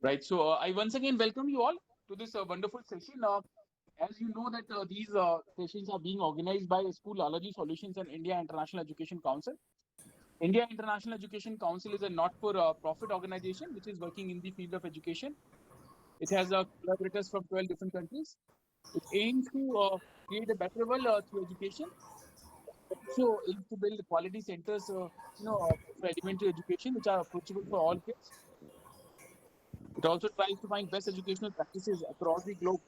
Right. So I once again welcome you all to this wonderful session. As you know that these sessions are being organized by School Allergy Solutions and India International Education Council. India International Education Council is a not-for-profit organization which is working in the field of education. It has collaborators from 12 different countries. It aims to create a better world through education. Also aims to build quality centers, for elementary education, which are approachable for all kids. It also tries to find best educational practices across the globe.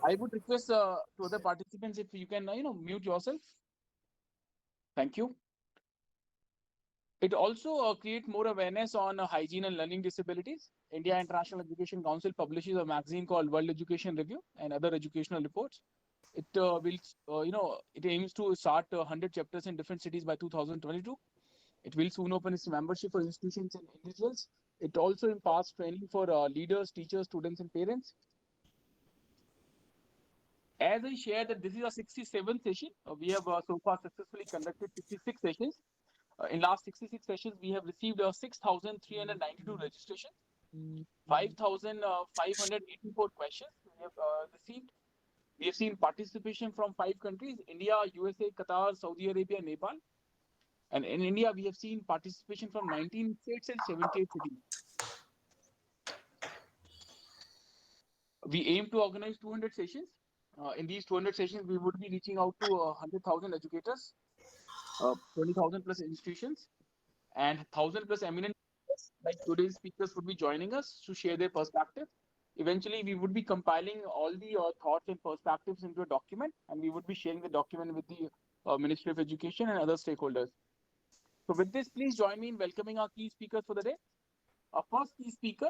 I would request to other participants if you can, mute yourself. Thank you. It also create more awareness on hygiene and learning disabilities. India International Education Council publishes a magazine called World Education Review and other educational reports. It aims to start 100 chapters in different cities by 2022. It will soon open its membership for institutions and individuals. It also imparts training for leaders, teachers, students, and parents. As I shared that this is our 67th session, we have so far successfully conducted 66 sessions. In last 66 sessions, we have received 6,392 registrations, 5,584 questions we have received. We have seen participation from 5 countries: India, USA, Qatar, Saudi Arabia, Nepal. And in India, we have seen participation from 19 states and 78 cities. We aim to organize 200 sessions. In these 200 sessions, we would be reaching out to 100,000 educators, 20,000 plus institutions, and 1,000 plus eminent speakers, like today's speakers would be joining us to share their perspective. Eventually, we would be compiling all the thoughts and perspectives into a document, and we would be sharing the document with the Ministry of Education and other stakeholders. So with this, please join me in welcoming our key speakers for the day. Our first key speaker,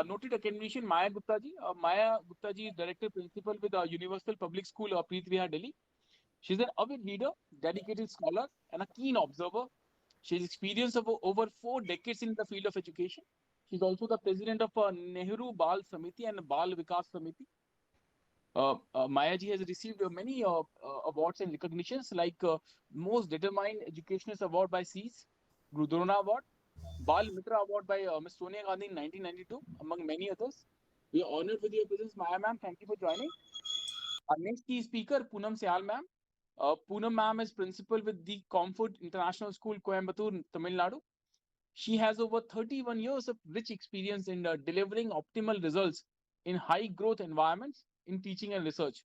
noted academician Maya Gupta ji. Maya Gupta ji is Director Principal with Universal Public School, Preet Vihar, Delhi. She's an avid reader, dedicated scholar, and a keen observer. She has experience of over 4 decades in the field of education. She's also the president of Nehru Bal Samiti and Bal Vikas Samiti. Maya ji has received many awards and recognitions like Most Determined Educationist Award by SEAS, Guru Drona Award, Bal Mitra Award by Ms. Sonia Gandhi in 1992, among many others. We are honored with your presence, Maya ma'am. Thank you for joining. Our next key speaker, Poonam Syal ma'am. Poonam ma'am is principal with the Comfort International School, Coimbatore, Tamil Nadu. She has over 31 years of rich experience in delivering optimal results in high growth environments in teaching and research.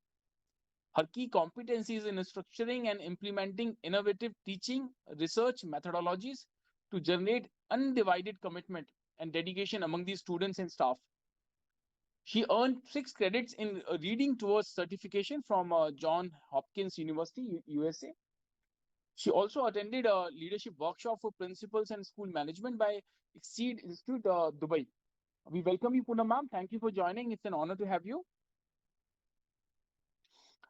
Her key competencies in structuring and implementing innovative teaching research methodologies to generate undivided commitment and dedication among the students and staff. She earned 6 credits in reading towards certification from Johns Hopkins University, USA. She also attended a leadership workshop for principals and school management by Exceed Institute, Dubai. We welcome you, Poonam ma'am. Thank you for joining. It's an honor to have you.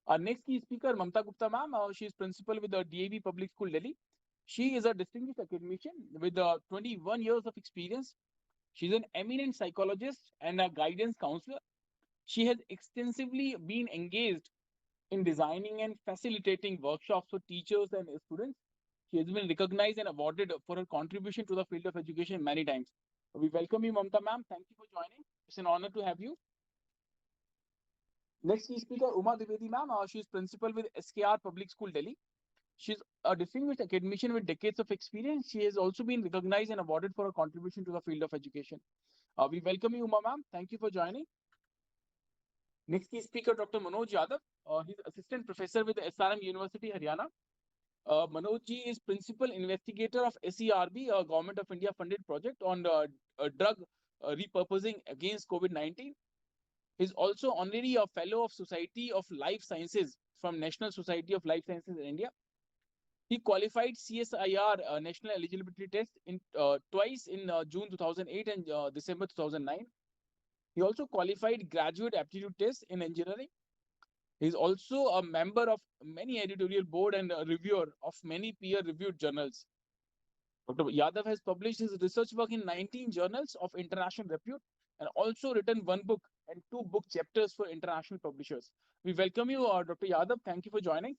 Our next key speaker, Mamta Gupta ma'am. She is principal with the DAV Public School, Delhi. She is a distinguished academician with 21 years of experience. She's an eminent psychologist and a guidance counselor. She has extensively been engaged in designing and facilitating workshops for teachers and students. She has been recognized and awarded for her contribution to the field of education many times. We welcome you, Mamta ma'am. Thank you for joining. It's an honor to have you. Next key speaker, Uma Dwivedi ma'am. She is principal with SKR Public School, Delhi. She's a distinguished academician with decades of experience. She has also been recognized and awarded for her contribution to the field of education. We welcome you, Uma ma'am. Thank you for joining. Next key speaker, Dr. Manoj Yadav. He's assistant professor with SRM University, Haryana. Manoj ji is principal investigator of SERB, a Government of India funded project on drug repurposing against COVID-19. He's also honorary a fellow of Society of Life Sciences from National Society of Life Sciences in India. He qualified CSIR National Eligibility Test in twice in June 2008 and December 2009. He also qualified Graduate Aptitude Test in engineering. He is also a member of many editorial board and a reviewer of many peer-reviewed journals. Dr. Yadav has published his research work in 19 journals of international repute and also written one book and 2 book chapters for international publishers. We welcome you, Dr. Yadav. Thank you for joining.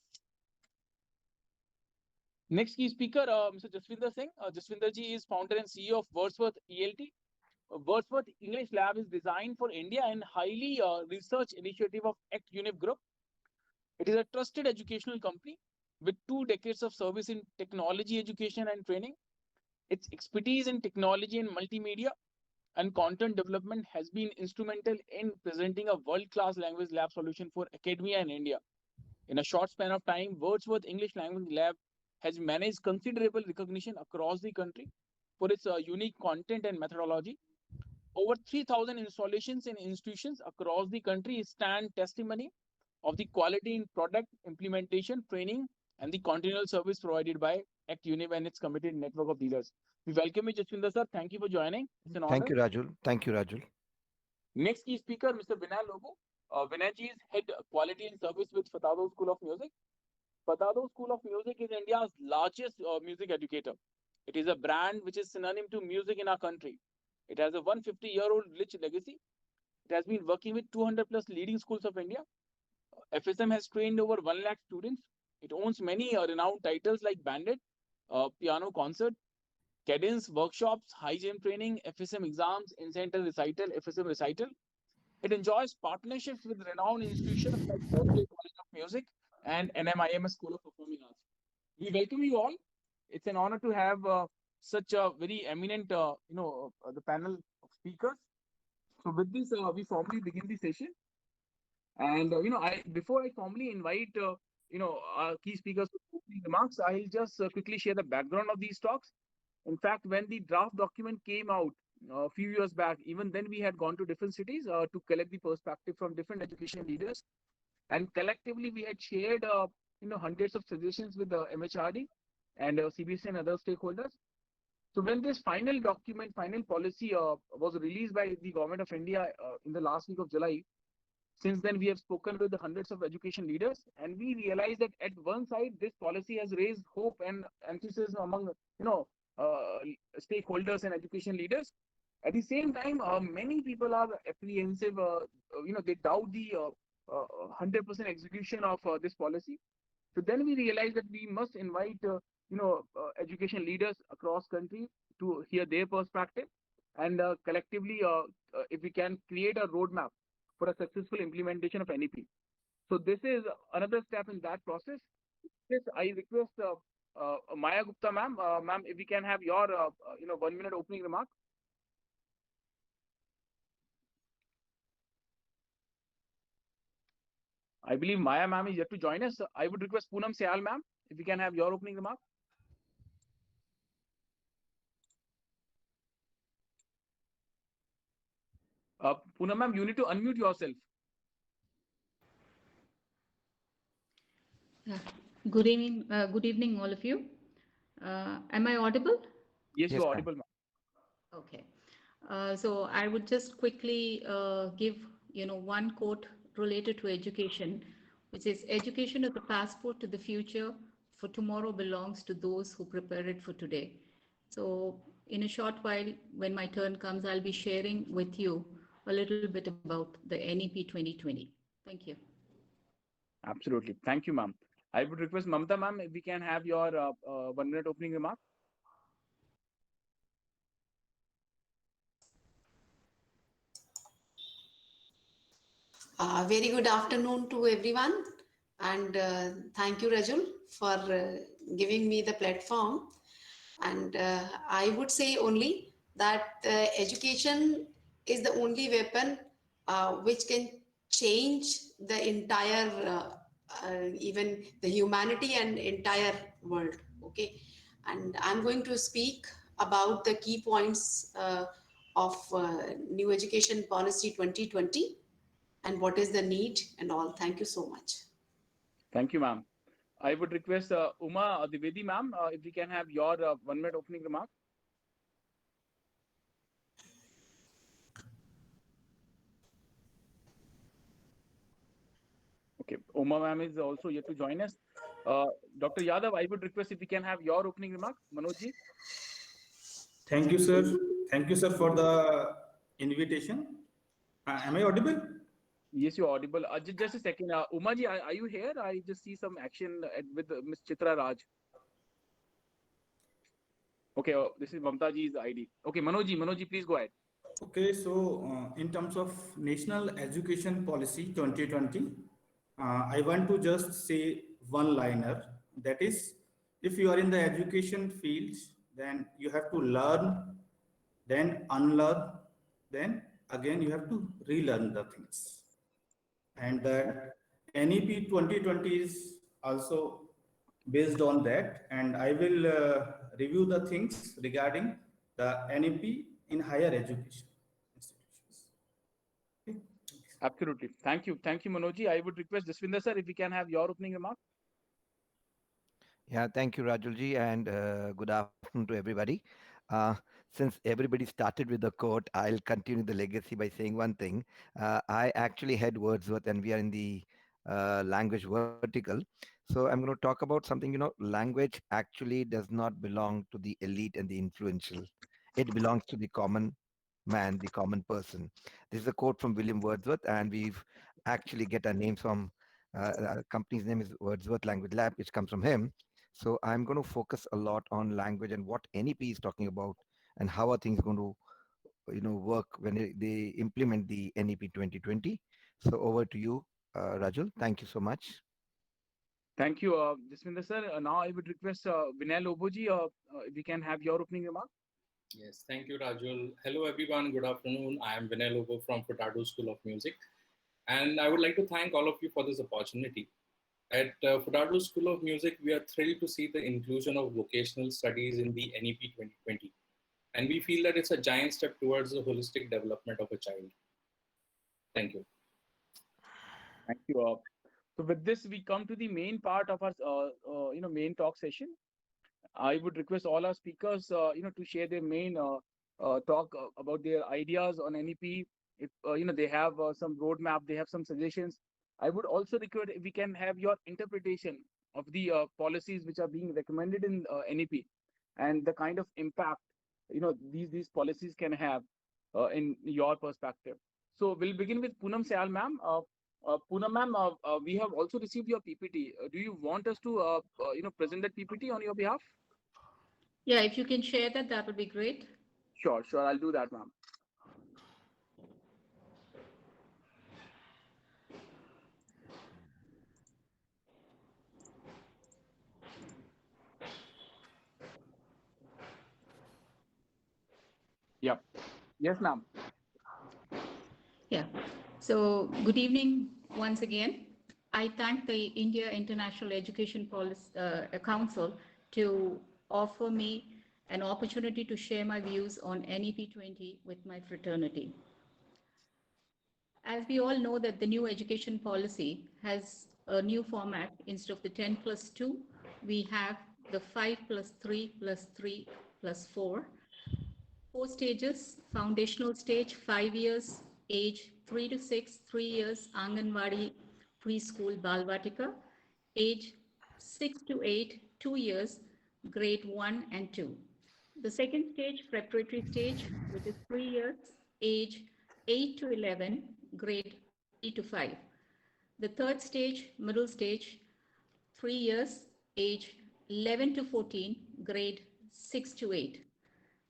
Next key speaker, Mr. Jaswinder Singh. Jaswinder ji is founder and CEO of Wordsworth ELT. Wordsworth English Lab is designed for India and highly research initiative of ACT UNIP Group. It is a trusted educational company with 2 decades of service in technology education and training. Its expertise in technology and multimedia and content development has been instrumental in presenting a world-class language lab solution for academia in India. In a short span of time, Wordsworth English Language Lab has managed considerable recognition across the country for its unique content and methodology. Over 3,000 installations in institutions across the country stand testimony of the quality in product implementation, training, and the continual service provided by ACT UNIP and its committed network of dealers. We welcome you, Jaswinder sir. Thank you for joining. It's an Thank honor. you, Rajul. Thank you, Rajul. Next key speaker, Mr. Vinay Lobo. Vinay ji is head quality and service with Fatado School of Music. Fatado School of Music is India's largest music educator. It is a brand which is synonym to music in our country. It has a 150-year-old rich legacy. It has been working with 200 plus leading schools of India. FSM has trained over 1 lakh students. It owns many renowned titles like Bandit, Piano Concert, Cadence Workshops, High Jump Training, FSM Exams, Incentive Recital, FSM Recital. It enjoys partnerships with renowned institutions like Berklee College of Music and NMIMS School of Performing Arts. We welcome you all. It's an honor to have such a very eminent, the panel of speakers. So with this, we formally begin the session. And I before I formally invite our key speakers for opening remarks, I'll just quickly share the background of these talks. In fact, when the draft document came out a few years back, even then we had gone to different cities to collect the perspective from different education leaders, and collectively we had shared hundreds of suggestions with the MHRD and CBC and other stakeholders. So when this final document, final policy was released by the government of India in the last week of July, since then we have spoken with the hundreds of education leaders, and we realized that at one side this policy has raised hope and enthusiasm among uh, stakeholders and education leaders. At the same time, many people are apprehensive. They doubt the 100% execution of this policy. So then we realized that we must invite education leaders across country to hear their perspective, and collectively, if we can create a roadmap for a successful implementation of NEP. So this is another step in that process. This I request Maya Gupta ma'am, ma'am, if we can have your 1 minute opening remark. I believe Maya ma'am is yet to join us. I would request Poonam Syal ma'am, if we can have your opening remark. Poonam ma'am, you need to unmute yourself. Good evening, all of you. Am I audible? Yes, Yes, you are ma'am. audible, ma'am. Okay. So I would just quickly give, one quote related to education, which is education is the passport to the future, for tomorrow belongs to those who prepare it for today. So in a short while, when my turn comes, I'll be sharing with you a little bit about the NEP 2020. Thank you. Absolutely. Thank you, ma'am. I would request Mamta ma'am, if we can have your 1 minute opening remark. Very good afternoon to everyone, and thank you, Rajul, for giving me the platform. And I would say only that education is the only weapon which can change the entire, even the humanity and entire world. Okay, and I'm going to speak about the key points of New Education Policy 2020 and what is the need and all. Thank you so much. Thank you, ma'am. I would request Uma Dwivedi ma'am, if we can have your 1 minute opening remark. Okay, Uma ma'am is also yet to join us. Dr. Yadav, I would request if we can have your opening remark. Manoj ji. Thank you, sir. Thank you, sir, for the invitation. Am I audible? Yes, you're audible. Just a second. Uma ji, are you here? I just see some action with Ms. Chitra Raj. Okay, this is Mamta ji's ID. Okay, Manoj ji, please go ahead. Okay, so in terms of National Education Policy 2020, I want to just say one liner. That is, if you are in the education field, then you have to learn, then unlearn, then again you have to relearn the things. And that NEP 2020 is also based on that. And I will review the things regarding the NEP in higher education institutions. Okay. Absolutely. Thank you. Thank you, Manojji. I would request Jaswinder sir if we can have your opening remark. Yeah, thank you, Rajulji, and good afternoon to everybody. Uh, since everybody started with the quote, I'll continue the legacy by saying one thing. I actually head Wordsworth, and we are in the language vertical. So I'm going to talk about something, language actually does not belong to the elite and the influential. It belongs to the common man, the common person. This is a quote from William Wordsworth, and we've actually get our name from our company's name is Wordsworth Language Lab, which comes from him. So I'm going to focus a lot on language and what NEP is talking about and how are things going to, work when they implement the NEP 2020. So over to you, Rajul. Thank you so much. Thank you, Jaswinder sir. Now I would request Vinay Loboji if we can have your opening remark. Yes, thank you, Rajul. Hello, everyone. Good afternoon. I am Vinay Lobo from Furtado School of Music, and I would like to thank all of you for this opportunity. At Furtado School of Music, we are thrilled to see the inclusion of vocational studies in the NEP 2020, and we feel that it's a giant step towards the holistic development of a child. Thank you. Thank you. So with this, we come to the main part of our, main talk session. I would request all our speakers, to share their main talk about their ideas on NEP. If they have some roadmap, they have some suggestions. I would also request if we can have your interpretation of the policies which are being recommended in NEP and the kind of impact these policies can have in your perspective. So we'll begin with Poonam Sayal ma'am. Poonam ma'am, we have also received your PPT. Do you want us to present that PPT on your behalf? Yeah, if you can share that, that would be great. Sure, sure. I'll do that, ma'am. Yep. Yes, ma'am. Yeah. So good evening once again. I thank the India International Education Council to offer me an opportunity to share my views on NEP 20 with my fraternity. As we all know that the new education policy has a new format. Instead of the 10 plus 2, we have the 5 plus 3 plus 3 plus 4. 4 stages: foundational stage, 5 years, age 3 to 6, 3 years, Anganwadi, preschool, Balvatika, age 6 to 8, 2 years, grade 1 and 2. The second stage, preparatory stage, which is 3 years, age 8 to 11, grade 3 to 5. The third stage, middle stage, 3 years, age 11 to 14, grade 6 to 8.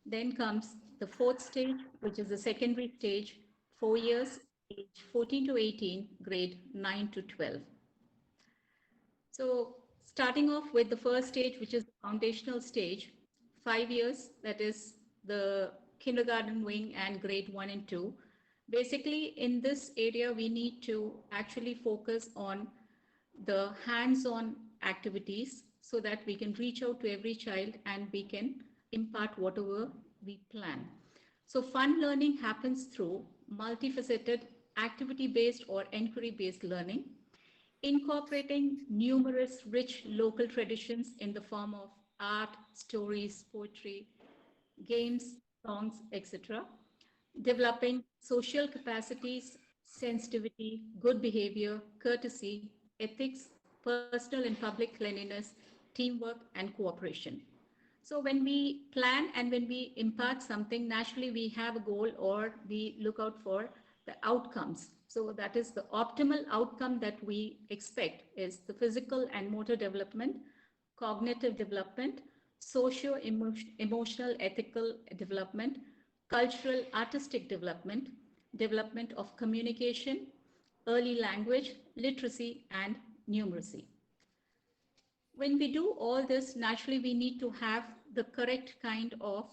Then comes the fourth stage, which is the secondary stage, 4 years, age 14 to 18, grade 9 to 12. So starting off with the first stage, which is the foundational stage, 5 years, that is the kindergarten wing and grade 1 and 2. Basically, in this area, we need to actually focus on the hands-on activities so that we can reach out to every child and we can impart whatever we plan. So fun learning happens through multifaceted activity-based or inquiry-based learning, incorporating numerous rich local traditions in the form of art, stories, poetry, games, songs, etc. Developing social capacities, sensitivity, good behavior, courtesy, ethics, personal and public cleanliness, teamwork, and cooperation. So when we plan and when we impart something, naturally we have a goal or we look out for the outcomes. So that is the optimal outcome that we expect is the physical and motor development, cognitive development, socio-emotional, ethical development, cultural artistic development, development of communication, early language, literacy, and numeracy. When we do all this, naturally we need to have the correct kind of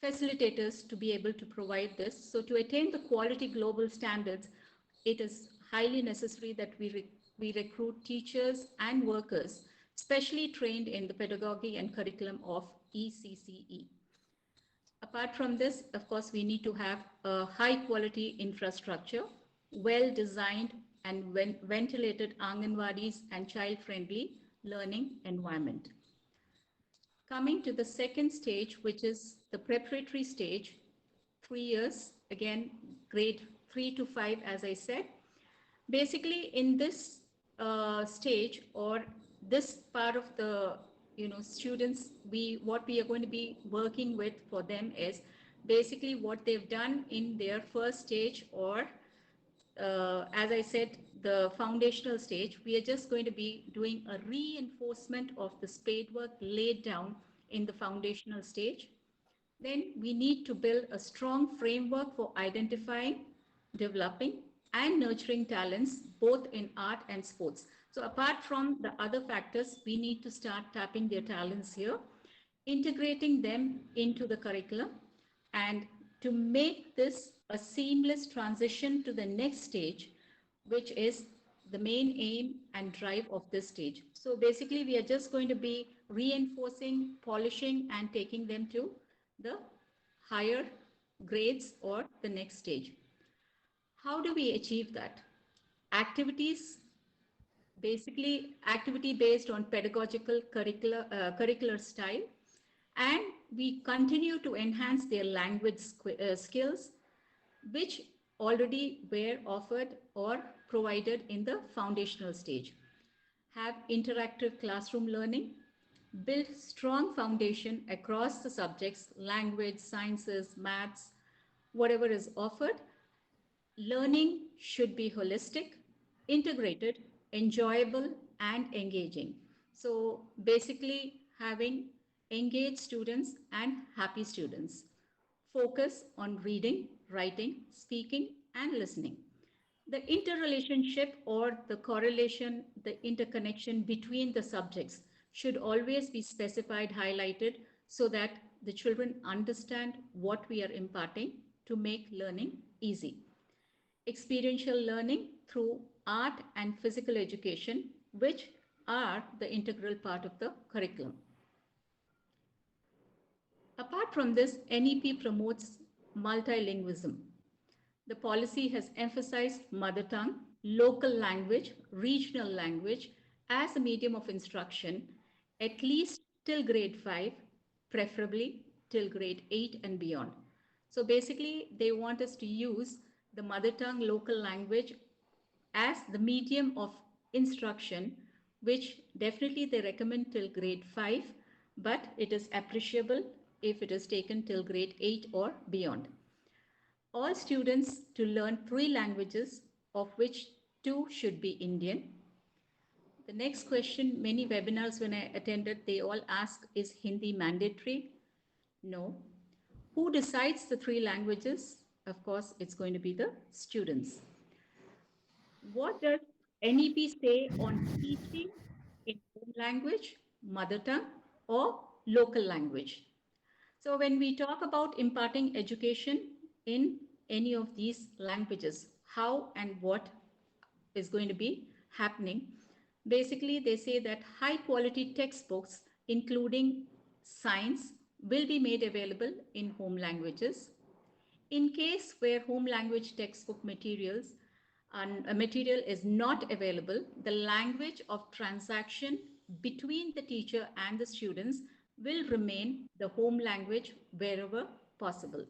facilitators to be able to provide this. So to attain the quality global standards, it is highly necessary that we recruit teachers and workers specially trained in the pedagogy and curriculum of ECCE. Apart from this, of course, we need to have a high quality infrastructure, well designed and ventilated Anganwadis and child friendly learning environment. Coming to the second stage, which is the preparatory stage, 3 years, again, grade 3 to 5, as I said. Basically, in this stage or this part of the students, what we are going to be working with for them is basically what they've done in their first stage, or as I said, the foundational stage. We are just going to be doing a reinforcement of the spade work laid down in the foundational stage. Then we need to build a strong framework for identifying, developing, and nurturing talents both in art and sports. So apart from the other factors, we need to start tapping their talents here, integrating them into the curriculum, and to make this a seamless transition to the next stage, which is the main aim and drive of this stage. So basically, we are just going to be reinforcing, polishing, and taking them to the higher grades or the next stage. How do we achieve that? Activities, basically activity based on pedagogical curricular style, and we continue to enhance their language skills, which already were offered or provided in the foundational stage. Have interactive classroom learning, build strong foundation across the subjects, language, sciences, maths, whatever is offered. Learning should be holistic, integrated, enjoyable, and engaging. So basically having engaged students and happy students. Focus on reading, writing, speaking, and listening. The interrelationship or the correlation, the interconnection between the subjects should always be specified, highlighted, so that the children understand what we are imparting to make learning easy. Experiential learning through art and physical education, which are the integral part of the curriculum. Apart from this, NEP promotes multilingualism. The policy has emphasized mother tongue, local language, regional language as a medium of instruction, at least till grade 5, preferably till grade 8 and beyond. So basically, they want us to use the mother tongue, local language as the medium of instruction, which definitely they recommend till grade 5, but it is appreciable if it is taken till grade 8 or beyond. All students to learn 3 languages, of which 2 should be Indian. The next question, many webinars when I attended, they all ask, is Hindi mandatory? No. Who decides the 3 languages? Of course, it's going to be the students. What does NEP say on teaching in home language, mother tongue, or local language? So when we talk about imparting education in any of these languages, how and what is going to be happening? Basically, they say that high quality textbooks, including science, will be made available in home languages. In case where home language textbook materials and a material is not available, the language of transaction between the teacher and the students will remain the home language wherever possible.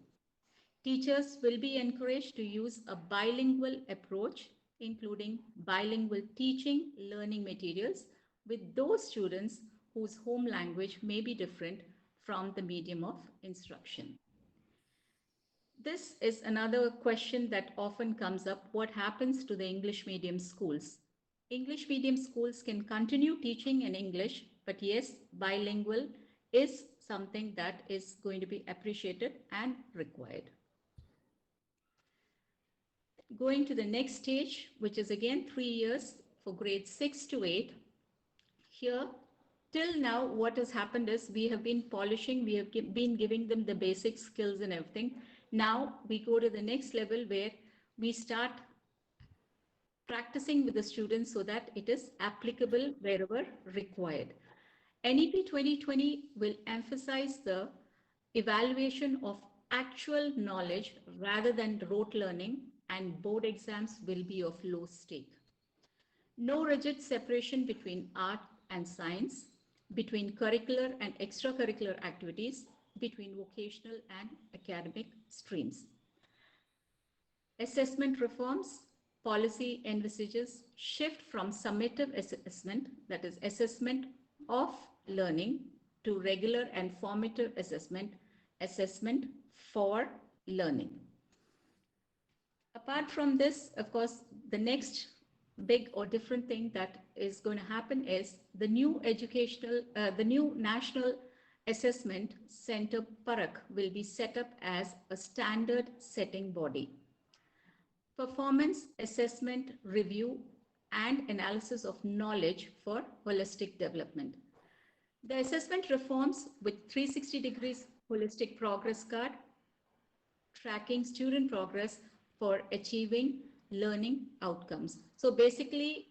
Teachers will be encouraged to use a bilingual approach, including bilingual teaching, learning materials with those students whose home language may be different from the medium of instruction. This is another question that often comes up. What happens to the English medium schools? English medium schools can continue teaching in English, but yes, bilingual is something that is going to be appreciated and required. Going to the next stage, which is again 3 years for grades 6 to 8. Here, till now, what has happened is we have been polishing, we have been giving them the basic skills and everything. Now we go to the next level where we start practicing with the students so that it is applicable wherever required. NEP 2020 will emphasize the evaluation of actual knowledge rather than rote learning, and board exams will be of low stake. No rigid separation between art and science, between curricular and extracurricular activities, between vocational and academic streams. Assessment reforms policy envisages shift from summative assessment, that is assessment of learning, to regular and formative assessment, assessment for learning. Apart from this, of course, the next big or different thing that is going to happen is the new National Assessment Center Parak will be set up as a standard setting body. Performance assessment review and analysis of knowledge for holistic development. The assessment reforms with 360 degrees holistic progress card, tracking student progress for achieving learning outcomes. So basically,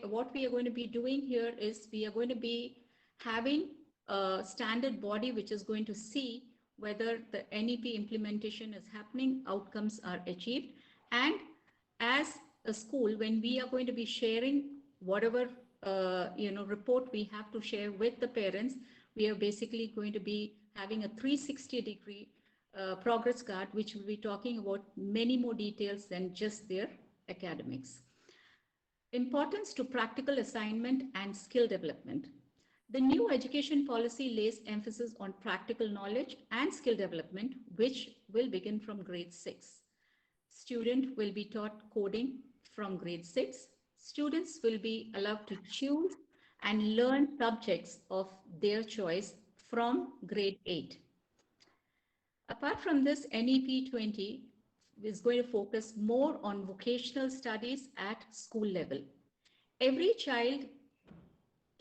what we are going to be doing here is we are going to be having a standard body which is going to see whether the NEP implementation is happening, outcomes are achieved. And as a school, when we are going to be sharing whatever report we have to share with the parents, we are basically going to be having a 360-degree progress card, which will be talking about many more details than just their academics. Importance to practical assignment and skill development. The new education policy lays emphasis on practical knowledge and skill development, which will begin from grade 6. Student will be taught coding from grade 6. Students will be allowed to choose and learn subjects of their choice from grade 8. Apart from this, NEP 20 is going to focus more on vocational studies at school level. Every child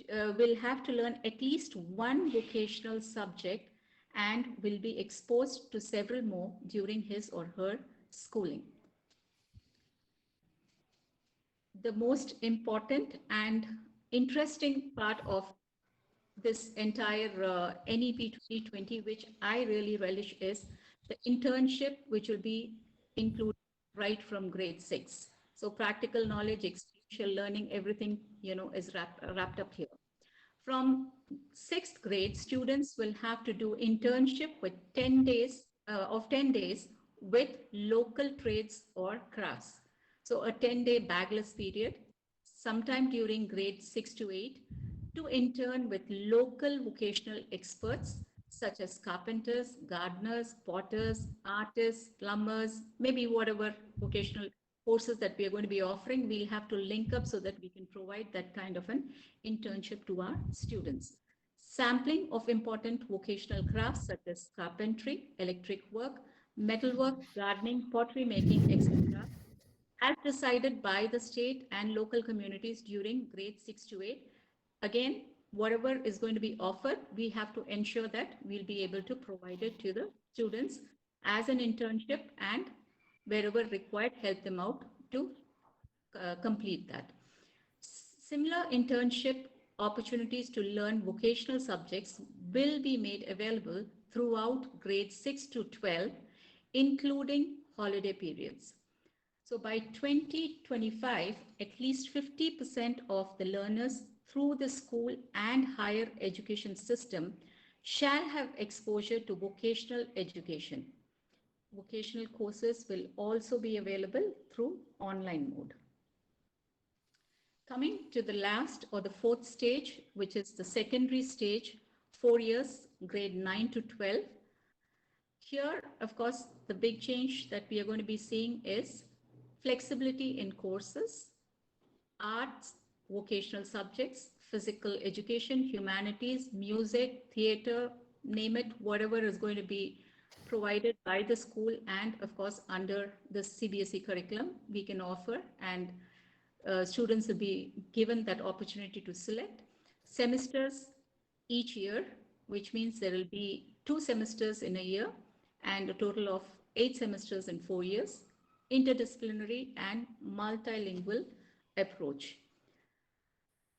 will have to learn at least one vocational subject and will be exposed to several more during his or her schooling. The most important and interesting part of this entire NEP 2020, which I really relish, is the internship, which will be included right from grade 6. So practical knowledge, experiential learning, everything, is wrapped up here. From 6th grade, students will have to do internship with 10 days with local trades or crafts. So a 10-day bagless period, sometime during grade 6 to 8, to intern with local vocational experts such as carpenters, gardeners, potters, artists, plumbers, maybe whatever vocational courses that we are going to be offering, we'll have to link up so that we can provide that kind of an internship to our students. Sampling of important vocational crafts such as carpentry, electric work, metalwork, gardening, pottery making, etc., as decided by the state and local communities during grade 6 to 8. Again, whatever is going to be offered, we have to ensure that we'll be able to provide it to the students as an internship, and wherever required, help them out to complete that. Similar internship opportunities to learn vocational subjects will be made available throughout grade 6 to 12, including holiday periods. So by 2025, at least 50% of the learners through the school and higher education system shall have exposure to vocational education. Vocational courses will also be available through online mode. Coming to the last or the 4th stage, which is the secondary stage, 4 years, grade 9 to 12. Here, of course, the big change that we are going to be seeing is flexibility in courses, arts, vocational subjects, physical education, humanities, music, theater, name it, whatever is going to be provided by the school and of course under the CBSE curriculum we can offer, and students will be given that opportunity to select. Semesters each year, which means there will be 2 semesters in a year and a total of 8 semesters in 4 years. Interdisciplinary and multilingual approach.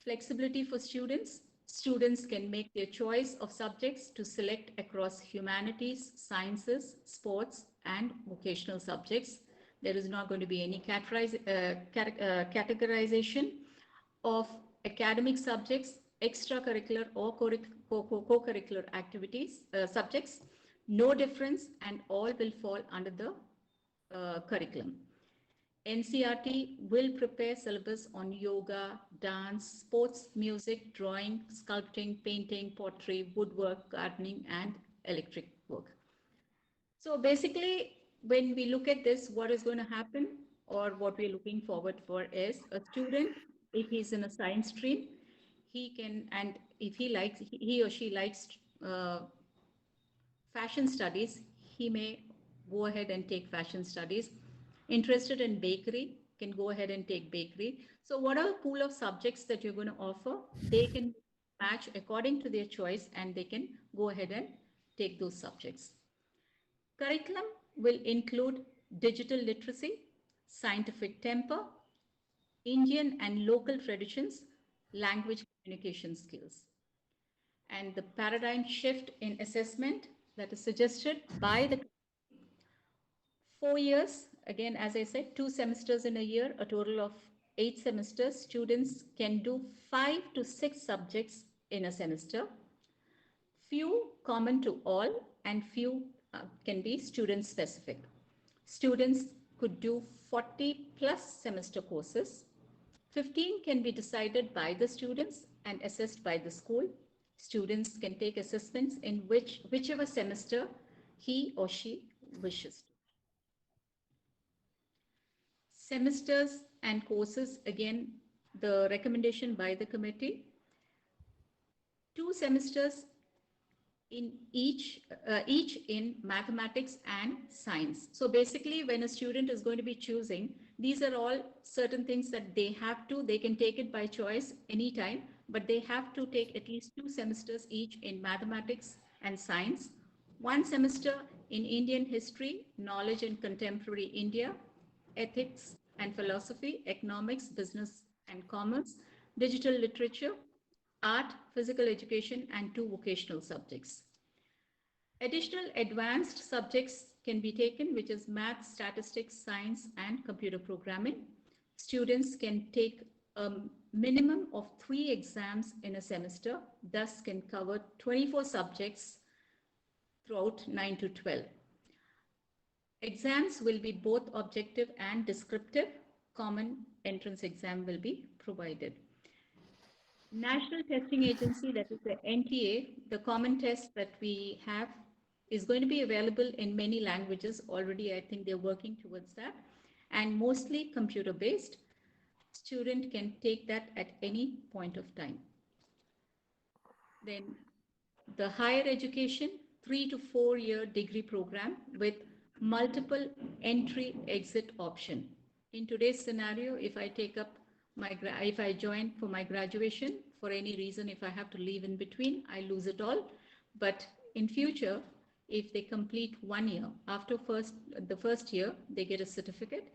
Flexibility for students. Students can make their choice of subjects to select across humanities, sciences, sports, and vocational subjects. There is not going to be any categorization of academic subjects, extracurricular or co-curricular activities, subjects. No difference, and all will fall under the curriculum. NCERT will prepare syllabus on yoga, dance, sports, music, drawing, sculpting, painting, pottery, woodwork, gardening, and electric work. So basically, when we look at this, what is going to happen or what we're looking forward for is a student, if he's in a science stream, he can, and if he or she likes fashion studies, he may go ahead and take fashion studies. Interested in bakery, can go ahead and take bakery. So whatever pool of subjects that you're going to offer, they can match according to their choice and they can go ahead and take those subjects. Curriculum will include digital literacy, scientific temper, Indian and local traditions, language communication skills. And the paradigm shift in assessment that is suggested by the 4 years, again, as I said, 2 semesters in a year, a total of 8 semesters. Students can do 5 to 6 subjects in a semester. Few common to all and few can be student specific. Students could do 40 plus semester courses. 15 can be decided by the students and assessed by the school. Students can take assessments in whichever semester he or she wishes to. Semesters and courses, again, the recommendation by the committee, 2 semesters in each in mathematics and science. So basically, when a student is going to be choosing, these are all certain things that they can take it by choice anytime, but they have to take at least 2 semesters each in mathematics and science, 1 semester in Indian history, knowledge in contemporary India, ethics and philosophy, economics, business and commerce, digital literature, art, physical education, and 2 vocational subjects. Additional advanced subjects can be taken, which is math, statistics, science, and computer programming. Students can take a minimum of 3 exams in a semester, thus can cover 24 subjects throughout 9 to 12. Exams will be both objective and descriptive. Common entrance exam will be provided. National Testing Agency, that is the NTA, the common test that we have is going to be available in many languages already. I think they're working towards that, and mostly computer based. Student can take that at any point of time. Then the higher education, 3 to 4 year degree program with multiple entry exit option. In today's scenario, if I take up if I join for my graduation, for any reason, if I have to leave in between, I lose it all. But in future, if they complete 1 year, after the first year, they get a certificate.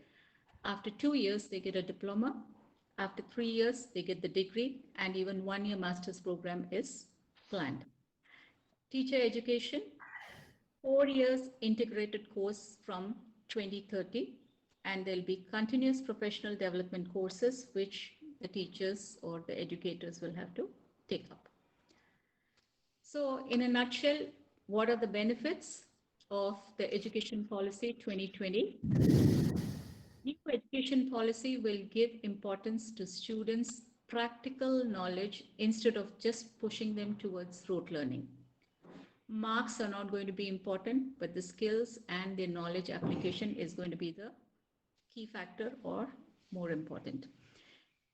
After 2 years, they get a diploma. After 3 years, they get the degree, and even 1 year master's program is planned. Teacher education, 4 years integrated course from 2030, and there'll be continuous professional development courses which the teachers or the educators will have to take up. So in a nutshell, what are the benefits of the education policy 2020? New education policy will give importance to students' practical knowledge instead of just pushing them towards rote learning. Marks are not going to be important, but the skills and their knowledge application is going to be the key factor or more important.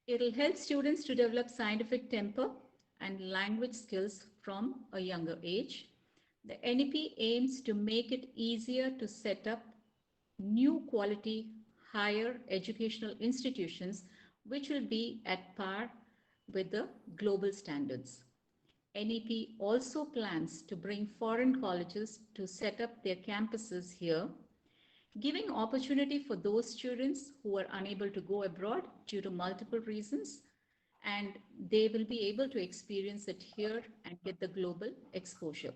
It will help students to develop scientific temper and language skills from a younger age. The NEP aims to make it easier to set up new quality higher educational institutions which will be at par with the global standards. NEP also plans to bring foreign colleges to set up their campuses here, giving opportunity for those students who are unable to go abroad due to multiple reasons, and they will be able to experience it here and get the global exposure.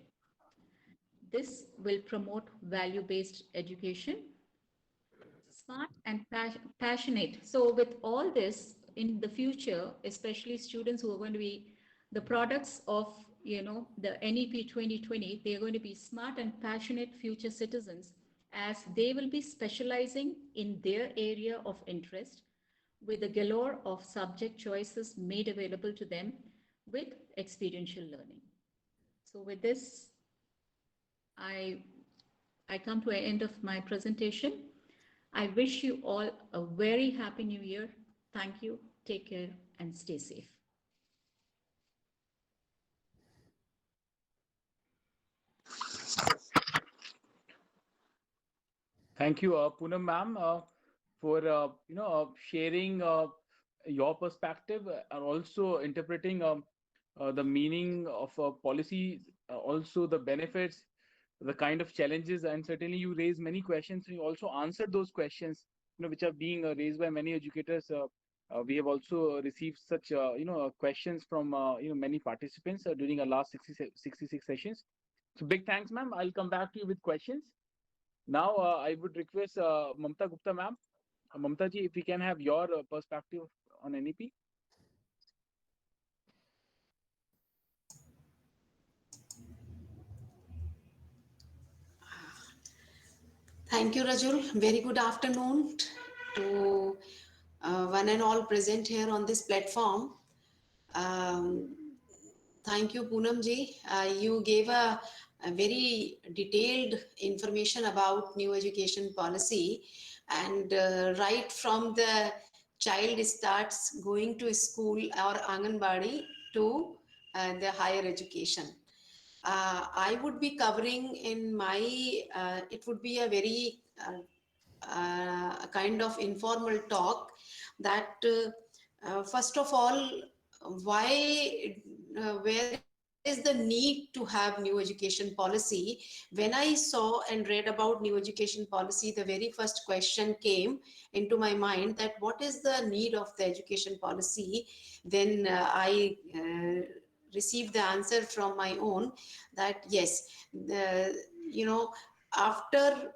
This will promote value-based education, smart and passionate. So with all this in the future, especially students who are going to be the products of the NEP 2020, they are going to be smart and passionate future citizens as they will be specializing in their area of interest with a galore of subject choices made available to them with experiential learning. So with this, I come to an end of my presentation. I wish you all a very happy new year. Thank you. Take care and stay safe. Thank you, Poonam ma'am, for sharing your perspective and also interpreting the meaning of policy, also the benefits, the kind of challenges, and certainly you raised many questions. You also answered those questions, which are being raised by many educators. We have also received such questions from many participants during our last 66 sessions. So big thanks, ma'am. I'll come back to you with questions. Now, I would request Mamta Gupta ma'am. Mamta ji, if we can have your perspective on NEP. Thank you, Rajul. Very good afternoon to one and all present here on this platform. Thank you, Poonam ji. You gave a very detailed information about new education policy, and right from the child starts going to school or Anganwadi to the higher education. I would be covering in my, it would be a very kind of informal talk that first of all, where is the need to have new education policy? When I saw and read about new education policy, the very first question came into my mind that what is the need of the education policy? Then I received the answer from my own that yes, after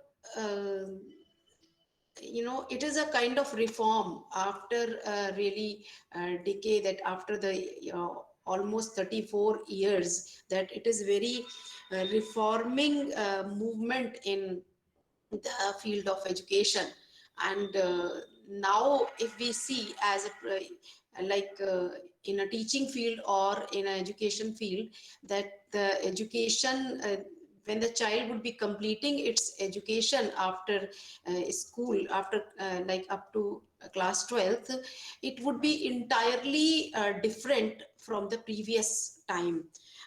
it is a kind of reform after really decay, that after the almost 34 years, that it is very reforming movement in the field of education. And now if we see as in a teaching field or in an education field, that the education when the child would be completing its education after school, after like up to class 12th, it would be entirely different from the previous time.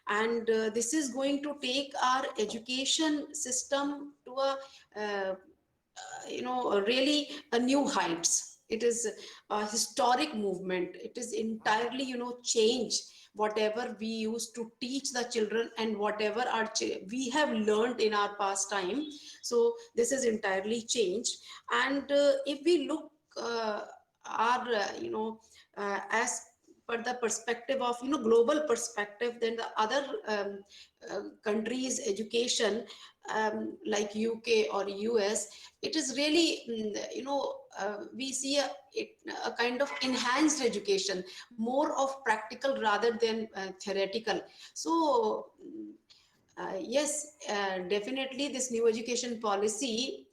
And this is going to take our education system to a really a new heights. It is a historic movement. It is entirely change whatever we used to teach the children and whatever we have learned in our past time. So this is entirely changed. And if we look our as per the perspective of global perspective, then the other countries education, like UK or US, it is really we see a kind of enhanced education, more of practical rather than theoretical. So yes, definitely this new education policy,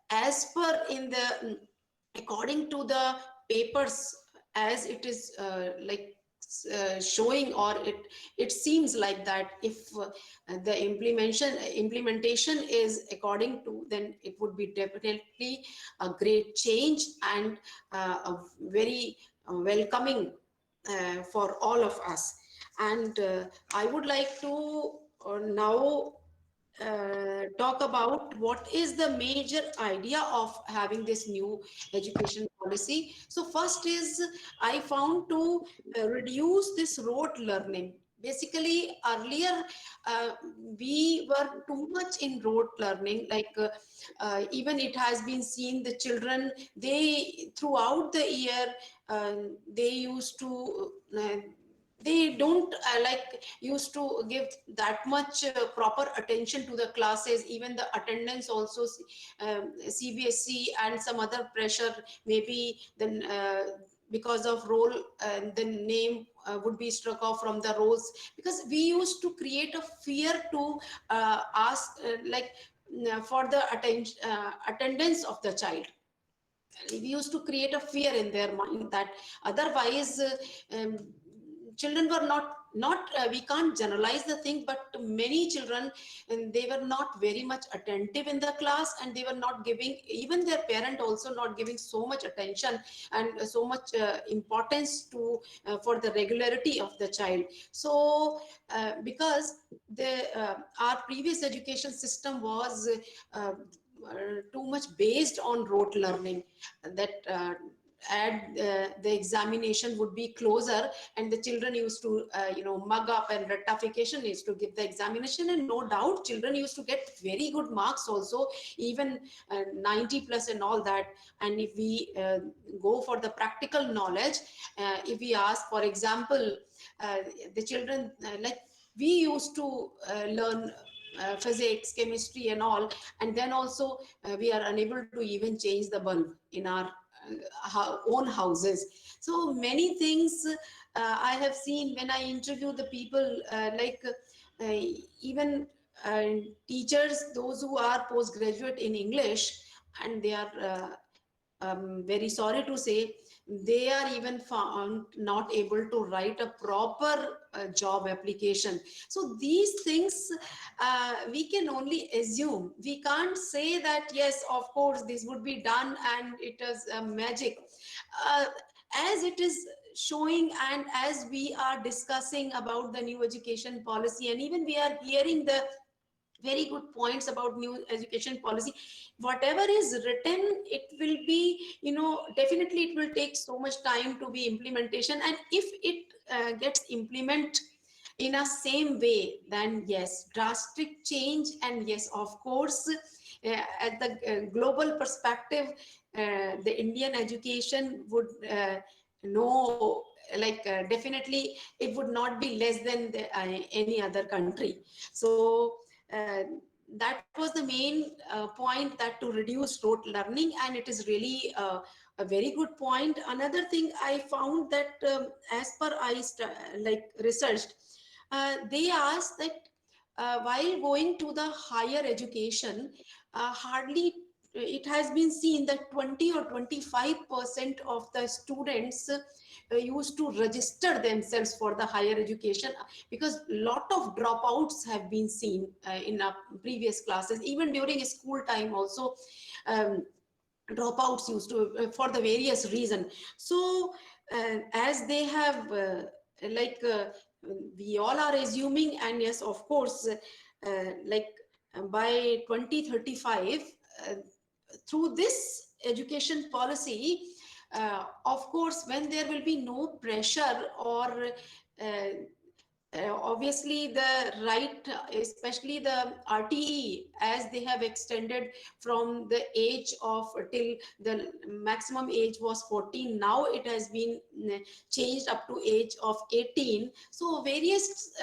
as per in the according to the papers, as it is showing, or it seems like that if the implementation is according to, then it would be definitely a great change and a very welcoming for all of us. And I would like to now talk about what is the major idea of having this new education policy. So first is I found to reduce this rote learning. Basically, earlier we were too much in rote learning. Even it has been seen the children, they throughout the year they used to they don't used to give that much proper attention to the classes. Even the attendance also, CBSE and some other pressure, maybe then because of role, the name would be struck off from the roles, because we used to create a fear to ask for the attendance of the child. We used to create a fear in their mind that otherwise children were not we can't generalize the thing, but many children, and they were not very much attentive in the class, and they were not giving, even their parent also not giving so much attention and so much importance to for the regularity of the child. So because the our previous education system was too much based on rote learning, that the examination would be closer, and the children used to mug up, and rectification is to give the examination, and no doubt children used to get very good marks also, even 90 plus and all that. And if we go for the practical knowledge, if we ask, for example, the children we used to learn physics, chemistry and all, and then also we are unable to even change the bulb in our own houses. So many things I have seen when I interview the people, even teachers, those who are postgraduate in English, and they are very sorry to say, they are even found not able to write a proper job application. So these things we can only assume. We can't say that yes, of course this would be done and it is magic. uh, as it is showing, and as we are discussing about the new education policy, and even we are hearing the very good points about new education policy, whatever is written, it will be, definitely it will take so much time to be implementation. And if it gets implement in a same way, then yes, drastic change. And yes, of course, at the global perspective, the Indian education would know, definitely it would not be less than any other country. So uh, that was the main point, that to reduce rote learning, and it is really a very good point. Another thing I found that as per researched, they asked that while going to the higher education, hardly it has been seen that 20 or 25% of the students used to register themselves for the higher education, because lot of dropouts have been seen in previous classes, even during school time also. Dropouts used to for the various reason. So as they have like uh, we all are assuming, and yes, of course, by 2035, uh, through this education policy, of course, when there will be no pressure or obviously the right, especially the RTE, as they have extended from the age of till the maximum age was 14, now it has been changed up to age of 18. So various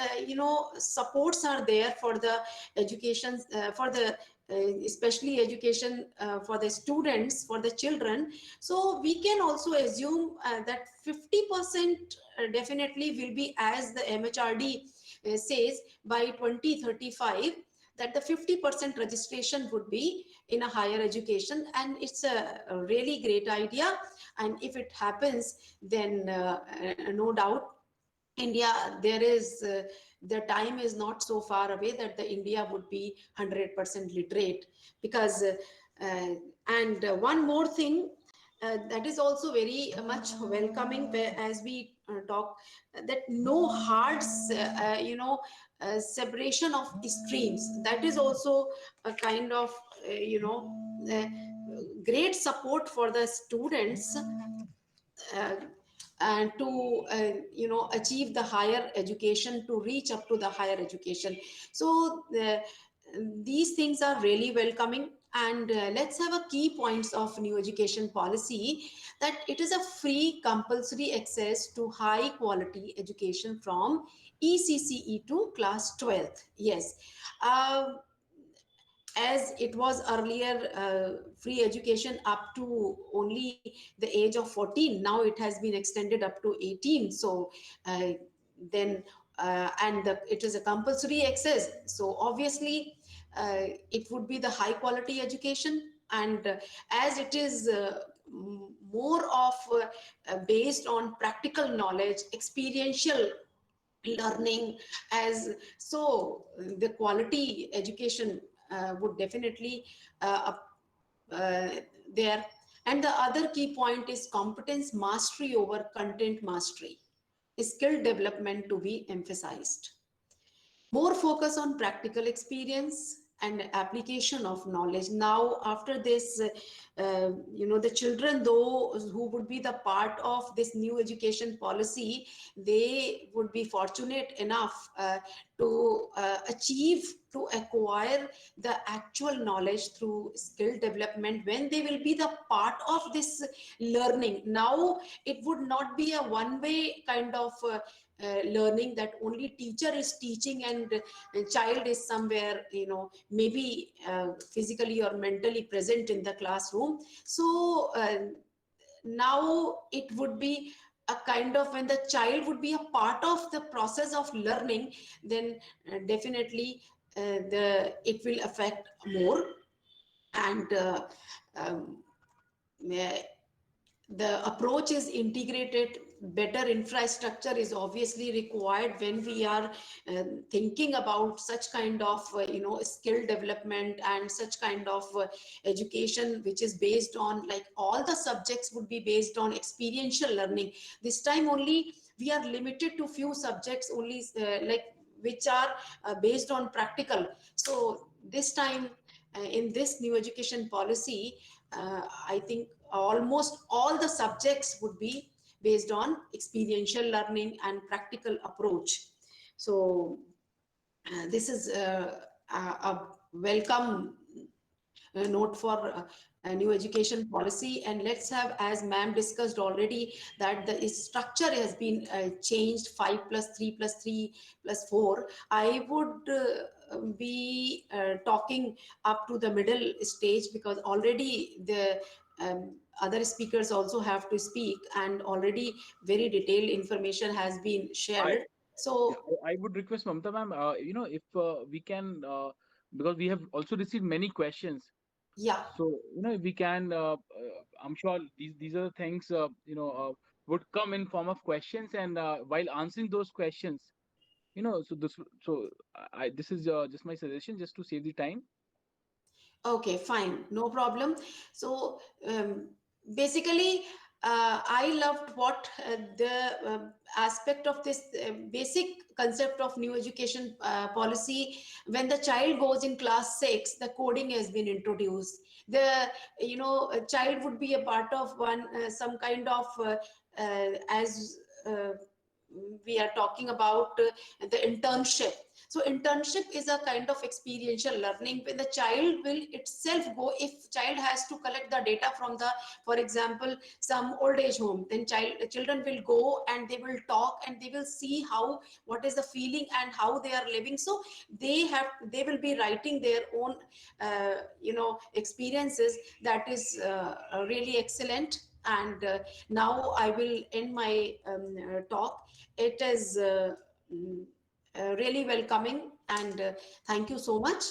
supports are there for the education, for the especially education for the students, for the children. So we can also assume that 50% definitely will be, as the MHRD says, by 2035, that the 50% registration would be in a higher education. And it's a really great idea. And if it happens, then no doubt India, there is the time is not so far away that the India would be 100% literate. Because and one more thing, that is also very much welcoming, as we talk that no hard separation of streams. That is also a kind of uh, great support for the students, uh, and to achieve the higher education, to reach up to the higher education. So these things are really welcoming. And let's have a key points of new education policy, that it is a free compulsory access to high quality education from ECCE to class 12th. Yes. uh, as it was earlier, free education up to only the age of 14, now it has been extended up to 18. So uh, then it is a compulsory access, so obviously it would be the high quality education. And as it is more of based on practical knowledge, experiential learning, as so the quality education would definitely up there. And the other key point is competence mastery over content mastery, skill development to be emphasized, more focus on practical experience and application of knowledge. Now after this the children those who would be the part of this new education policy, they would be fortunate enough to achieve, to acquire the actual knowledge through skill development when they will be the part of this learning. Now it would not be a one way kind of learning, that only teacher is teaching and child is somewhere maybe physically or mentally present in the classroom. So now it would be a kind of, when the child would be a part of the process of learning, then definitely it will affect more. And um, the approach is integrated. Better infrastructure is obviously required when we are thinking about such kind of skill development and such kind of education, which is based on, like, all the subjects would be based on experiential learning. This time only we are limited to few subjects only, like, which are based on practical. So this time in this new education policy, I think almost all the subjects would be based on experiential learning and practical approach. So this is a welcome note for a new education policy. And let's have, as ma'am discussed already, that the structure has been changed, 5 plus 3 plus 3 plus 4. I would be talking up to the middle stage, because already the other speakers also have to speak, and already very detailed information has been shared. So I would request Mamta ma'am, if we can, because we have also received many questions. yeah. So, if we can, I'm sure these are the things, would come in form of questions, and while answering those questions, this is just my suggestion, just to save the time. Okay, fine, no problem. So basically, I loved what the aspect of this basic concept of new education policy. When the child goes in class 6, the coding has been introduced. The a child would be a part of one some kind of as we are talking about the internship. So internship is a kind of experiential learning, when the child will itself go. If child has to collect the data from the, for example, some old age home, then children will go and they will talk and they will see how, what is the feeling and how they are living. So they will be writing their own experiences. That is really excellent. And now I will end my talk. It is mm, really welcoming, and thank you so much.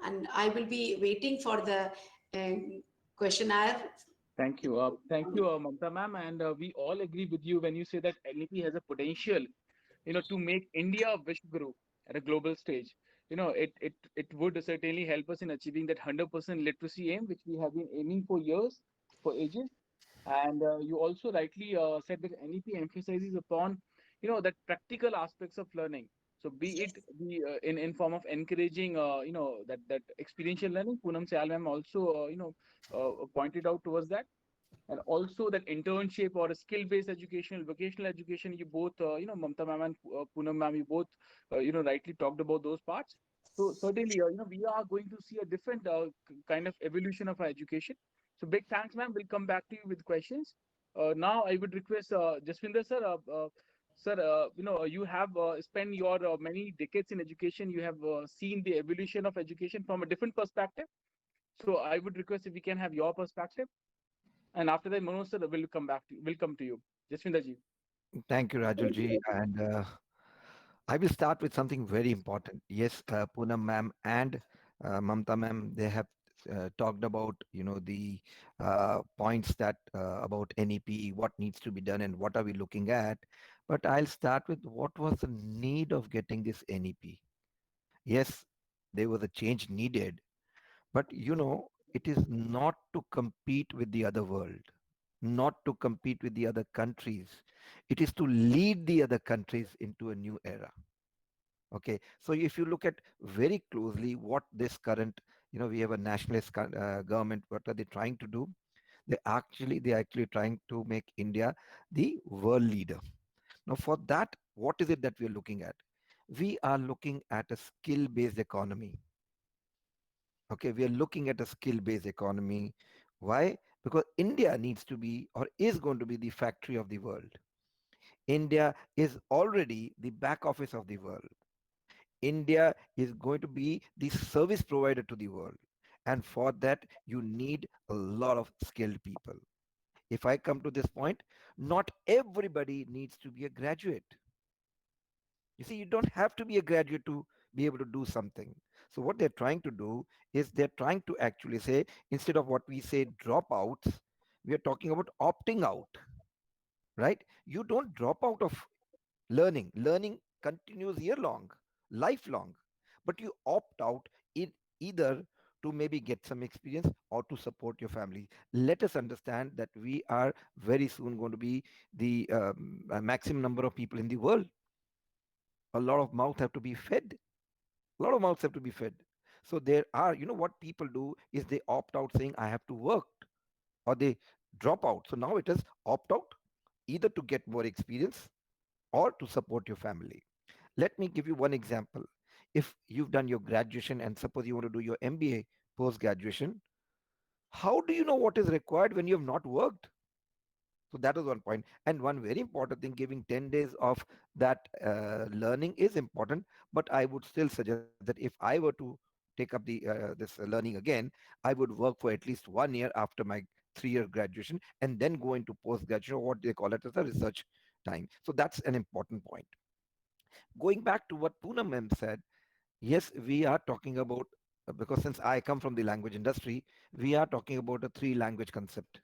And I will be waiting for the questionnaire. Thank you, Mamta ma'am, and we all agree with you when you say that NEP has a potential, to make India Vishwaguru at a global stage. It would certainly help us in achieving that 100% literacy aim, which we have been aiming for years, for ages. And you also rightly said that NEP emphasizes upon, that practical aspects of learning. So be it in form of encouraging, that experiential learning. Poonam Sayal ma'am also, pointed out towards that, and also that internship or a skill-based educational, vocational education. You both, Mamta ma'am and Poonam ma'am, you both, rightly talked about those parts. So certainly, we are going to see a different kind of evolution of our education. So big thanks, ma'am. We'll come back to you with questions. Now I would request Jaswinder sir. Sir, you have spent your many decades in education. You have seen the evolution of education from a different perspective. So I would request if we can have your perspective. And after that, Manoj sir will come back to you. Will come to you. Jaswinder ji. Thank you, Rajulji. And I will start with something very important. Yes, Poonam ma'am and Mamta ma'am, they have talked about, the points that about NEP, what needs to be done and what are we looking at. But I'll start with what was the need of getting this NEP. Yes, there was a change needed, but it is not to compete with the other world, not to compete with the other countries. It is to lead the other countries into a new era. Okay, so if you look at very closely what this current, we have a nationalist government. What are they trying to do? They actually trying to make India the world leader. Now, for that, what is it that we are looking at? We are looking at a skill-based economy. Okay, we are looking at a skill-based economy. Why? Because India needs to be or is going to be the factory of the world. India is already the back office of the world. India is going to be the service provider to the world. And for that, you need a lot of skilled people. If I come to this point, not everybody needs to be a graduate. You see, you don't have to be a graduate to be able to do something. So, what they're trying to do is they're trying to actually say, instead of what we say dropouts, we are talking about opting out, right? You don't drop out of learning. Learning continues year long, lifelong, but you opt out in either to maybe get some experience or to support your family. Let us understand that we are very soon going to be the maximum number of people in the world. A lot of mouths have to be fed. A lot of mouths have to be fed. So there are, what people do is they opt out saying, I have to work, or they drop out. So now it is opt out either to get more experience or to support your family. Let me give you one example. If you've done your graduation and suppose you want to do your MBA post graduation, how do you know what is required when you have not worked? So that is one point. And one very important thing, giving 10 days of that learning is important. But I would still suggest that if I were to take up the this learning again, I would work for at least 1 year after my 3 year graduation and then go into post graduation, or what they call it as a research time. So that's an important point. Going back to what Poonam ma'am said, yes, we are talking about, because since I come from the language industry, we are talking about a three language concept.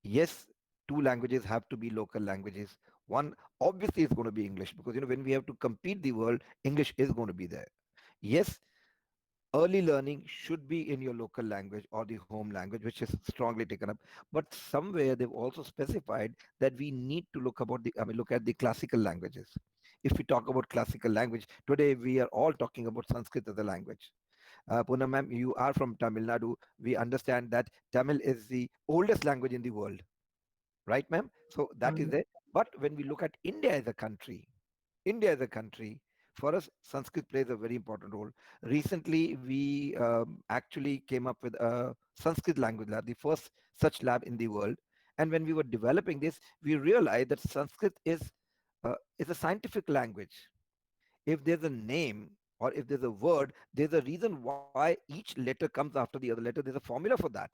Yes, two languages have to be local languages. One obviously is going to be English, because when we have to compete the world, English is going to be there. Yes, early learning should be in your local language or the home language, which is strongly taken up. But somewhere they've also specified that we need to look at the classical languages. If we talk about classical language today, we are all talking about Sanskrit as a language. Poonam ma'am, you are from Tamil Nadu. We understand that Tamil is the oldest language in the world, right, ma'am? So that is it. But when we look at India as a country, for us, Sanskrit plays a very important role. Recently, we actually came up with a Sanskrit language lab, the first such lab in the world. And when we were developing this, we realized that Sanskrit is a scientific language. If there's a name or if there's a word, there's a reason why each letter comes after the other letter. There's a formula for that.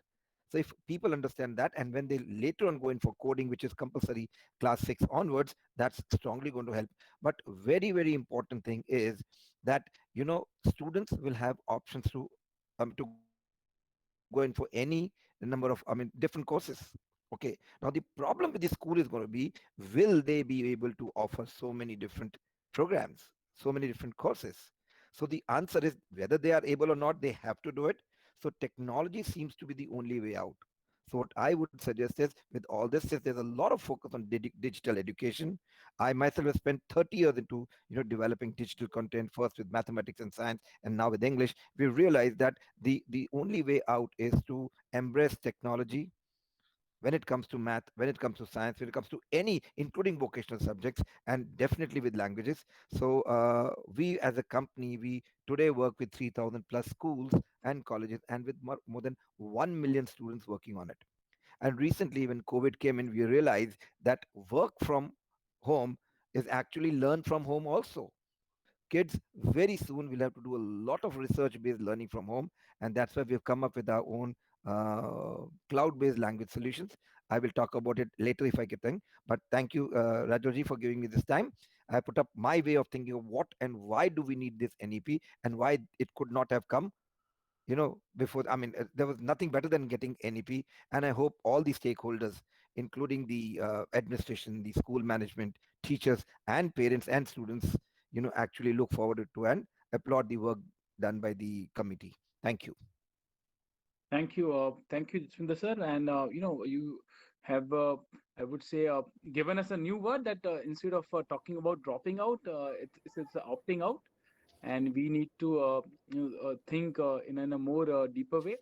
So if people understand that, and when they later on go in for coding, which is compulsory class 6 onwards, that's strongly going to help. But very, very important thing is that students will have options to go in for any number of different courses. Okay. Now the problem with the school is going to be, will they be able to offer so many different programs, so many different courses? So the answer is whether they are able or not, they have to do it. So technology seems to be the only way out. So what I would suggest is, with all this, is there's a lot of focus on digital education. I myself have spent 30 years into developing digital content, first with mathematics and science, and now with English. We realize that the only way out is to embrace technology when it comes to math, when it comes to science, when it comes to any, including vocational subjects, and definitely with languages. So we as a company, we today work with 3,000 plus schools and colleges, and with more than 1 million students working on it. And recently, when COVID came in, we realized that work from home is actually learn from home also. Kids very soon will have to do a lot of research based learning from home, and that's why we've come up with our own cloud based language solutions. I will talk about it later if I get time, but thank you, Rajoji, for giving me this time. I put up my way of thinking of what and why do we need this NEP, and why it could not have come before. I mean, there was nothing better than getting NEP. And I hope all the stakeholders, including the administration, the school management, teachers and parents and students, actually look forward to and applaud the work done by the committee. Thank you. Thank you, Sundar sir. And you have, I would say, given us a new word that instead of talking about dropping out, it's opting out, and we need to think in a more deeper way.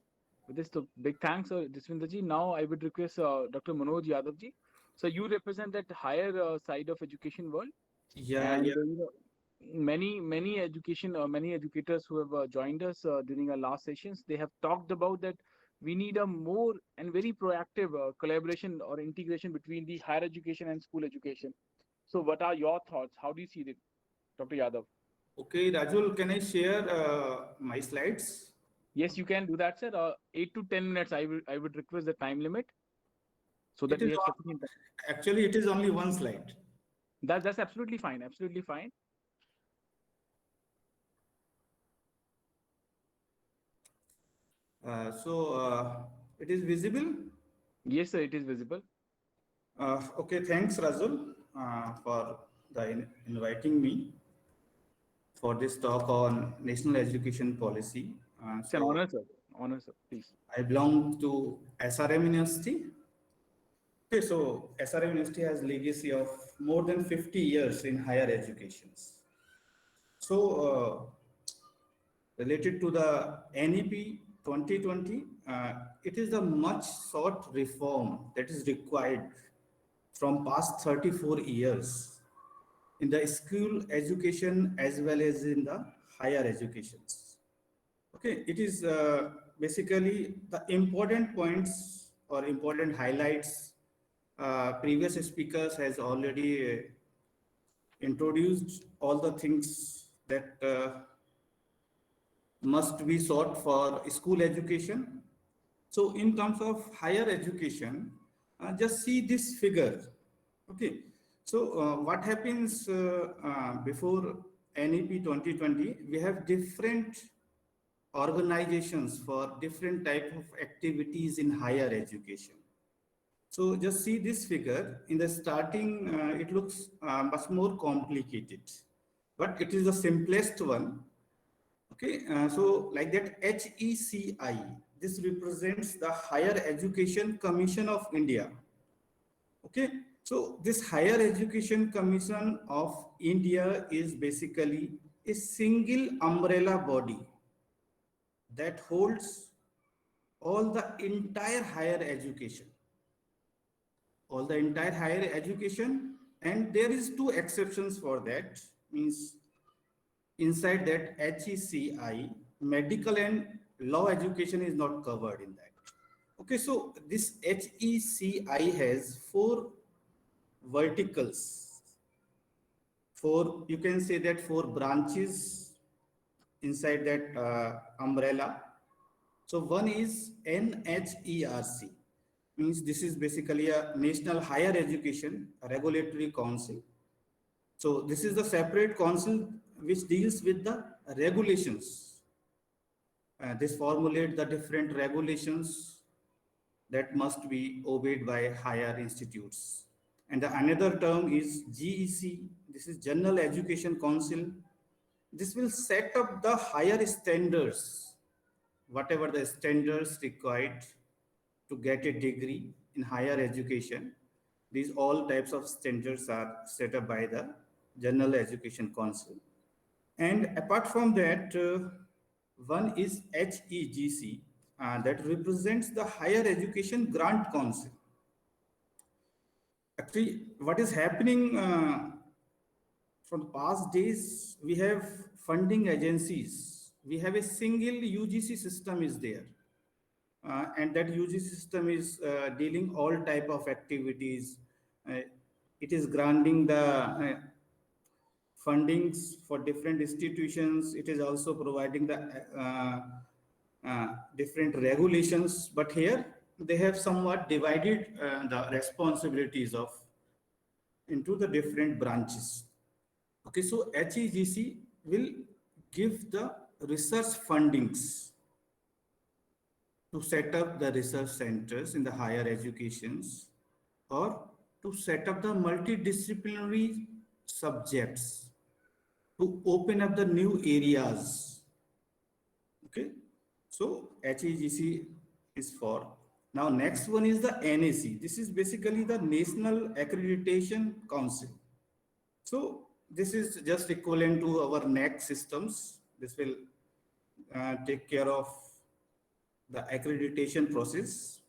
With this, so big thanks, Jaswinder ji. Now I would request Dr. Manoj Yadav ji. So you represent that higher side of education world, Yeah, and yeah. many educators who have joined us during our last sessions, they have talked about that we need a more and very proactive collaboration or integration between the higher education and school education. So what are your thoughts? How do you see it, Dr. Yadav? Okay, Rajul, can I share my slides? Yes, you can do that, sir. 8 to 10 minutes. I would request the time limit so that It we is have sufficient time. actually it is only one slide. That's absolutely fine. Absolutely fine. It is visible. Yes, sir. It is visible. Okay, thanks, Rajul, for inviting me for this talk on national education policy. It's an honor, sir. Honor, sir. Please. I belong to SRM University. Okay, so SRM University has legacy of more than 50 years in higher education. So, related to the NEP 2020, it is a much sought reform that is required from past 34 years in the school education as well as in the higher educations. Okay, it is basically the important points or important highlights. Previous speakers has already introduced all the things that must be sought for school education. So in terms of higher education, just see this figure. Okay, so what happens before NEP 2020, we have different organizations for different type of activities in higher education. So just see this figure. In the starting, it looks much more complicated, but it is the simplest one. Okay, so like that HECI, this represents the Higher Education Commission of India. Okay, so this Higher Education Commission of India is basically a single umbrella body that holds all the entire higher education. All the entire higher education, and there is two exceptions for that. Means inside that HECI, medical and law education is not covered in that. Okay, so this HECI has four verticals, you can say that four branches inside that umbrella. So one is NHERC, means this is basically a National Higher Education Regulatory Council. So this is the separate council which deals with the regulations. This formulate the different regulations that must be obeyed by higher institutes. And the another term is GEC. This is General Education Council. This will set up the higher standards, whatever the standards required to get a degree in higher education. These all types of standards are set up by the General Education Council. And apart from that, one is HEGC, that represents the Higher Education Grant Council. Actually, what is happening from past days, we have funding agencies. We have a single UGC system is there. And that UGC system is dealing all type of activities. It is granting the fundings for different institutions. It is also providing the different regulations. But here they have somewhat divided the responsibilities of into the different branches. Okay, so HEGC will give the research fundings to set up the research centers in the higher educations, or to set up the multidisciplinary subjects, to open up the new areas. Okay, so HEGC is for. Now next one is the NAC. This is basically the National Accreditation Council. So this is just equivalent to our NAC systems. This will take care of the accreditation process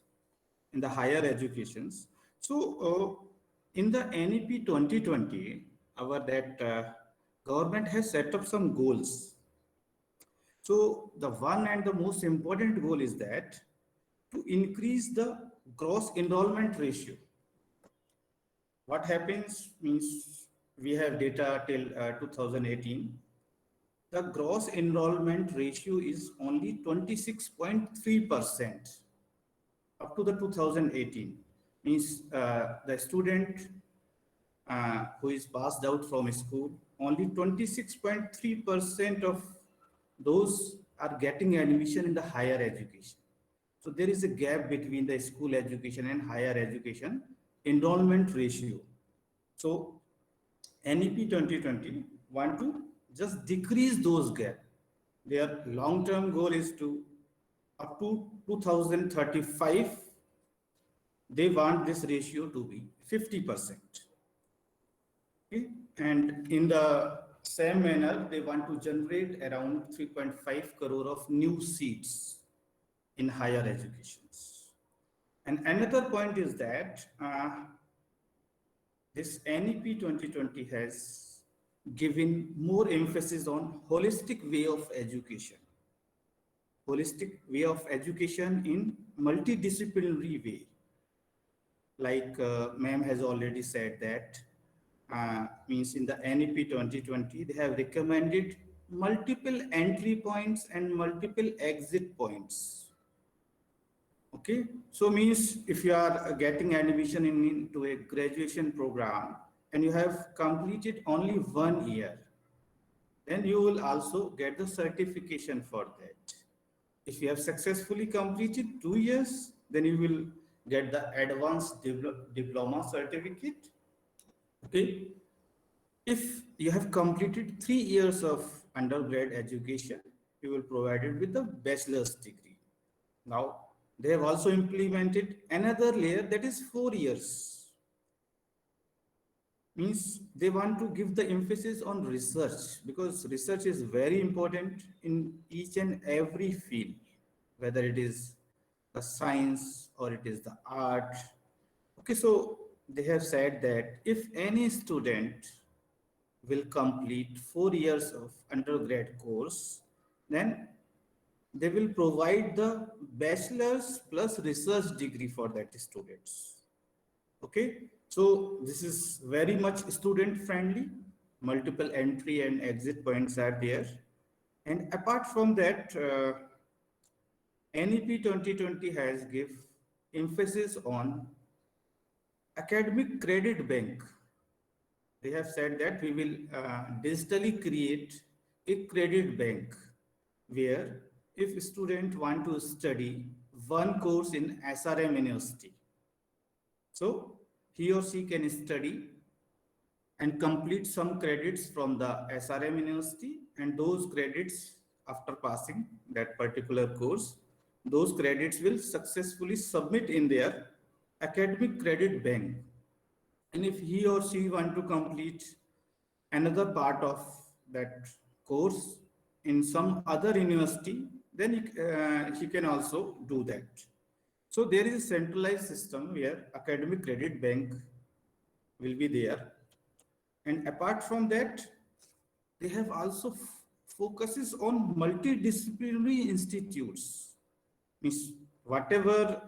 in the higher educations. So in the NEP 2020, our government has set up some goals. So the one and the most important goal is that to increase the gross enrollment ratio. What happens means we have data till 2018. The gross enrollment ratio is only 26.3% up to the 2018. Means the student who is passed out from school, only 26.3% of those are getting admission in the higher education. So there is a gap between the school education and higher education enrollment ratio. So NEP 2020 want to just decrease those gaps. Their long-term goal is to up to 2035, they want this ratio to be 50%. Okay? And in the same manner, they want to generate around 3.5 crore of new seats in higher educations. And another point is that this NEP 2020 has given more emphasis on holistic way of education. Holistic way of education in multidisciplinary way. Like ma'am has already said that, means in the NEP 2020, they have recommended multiple entry points and multiple exit points. Okay, so means if you are getting admission into a graduation program and you have completed only 1 year, then you will also get the certification for that. If you have successfully completed 2 years, then you will get the advanced diploma certificate. Okay, if you have completed 3 years of undergrad education, you will provide it with the bachelor's degree. Now they have also implemented another layer, that is 4 years. Means they want to give the emphasis on research, because research is very important in each and every field, whether it is the science or it is the art. Okay, so they have said that if any student will complete 4 years of undergrad course, then they will provide the bachelor's plus research degree for that students. Okay, so this is very much student friendly. Multiple entry and exit points are there. And apart from that, NEP 2020 has give emphasis on academic credit bank. They have said that we will digitally create a credit bank where if a student want to study one course in SRM University, so he or she can study and complete some credits from the SRM University, and those credits after passing that particular course, those credits will successfully submit in their academic credit bank. And if he or she want to complete another part of that course in some other university, then he can also do that. So there is a centralized system where academic credit bank will be there. And apart from that, they have also focuses on multidisciplinary institutes. Means whatever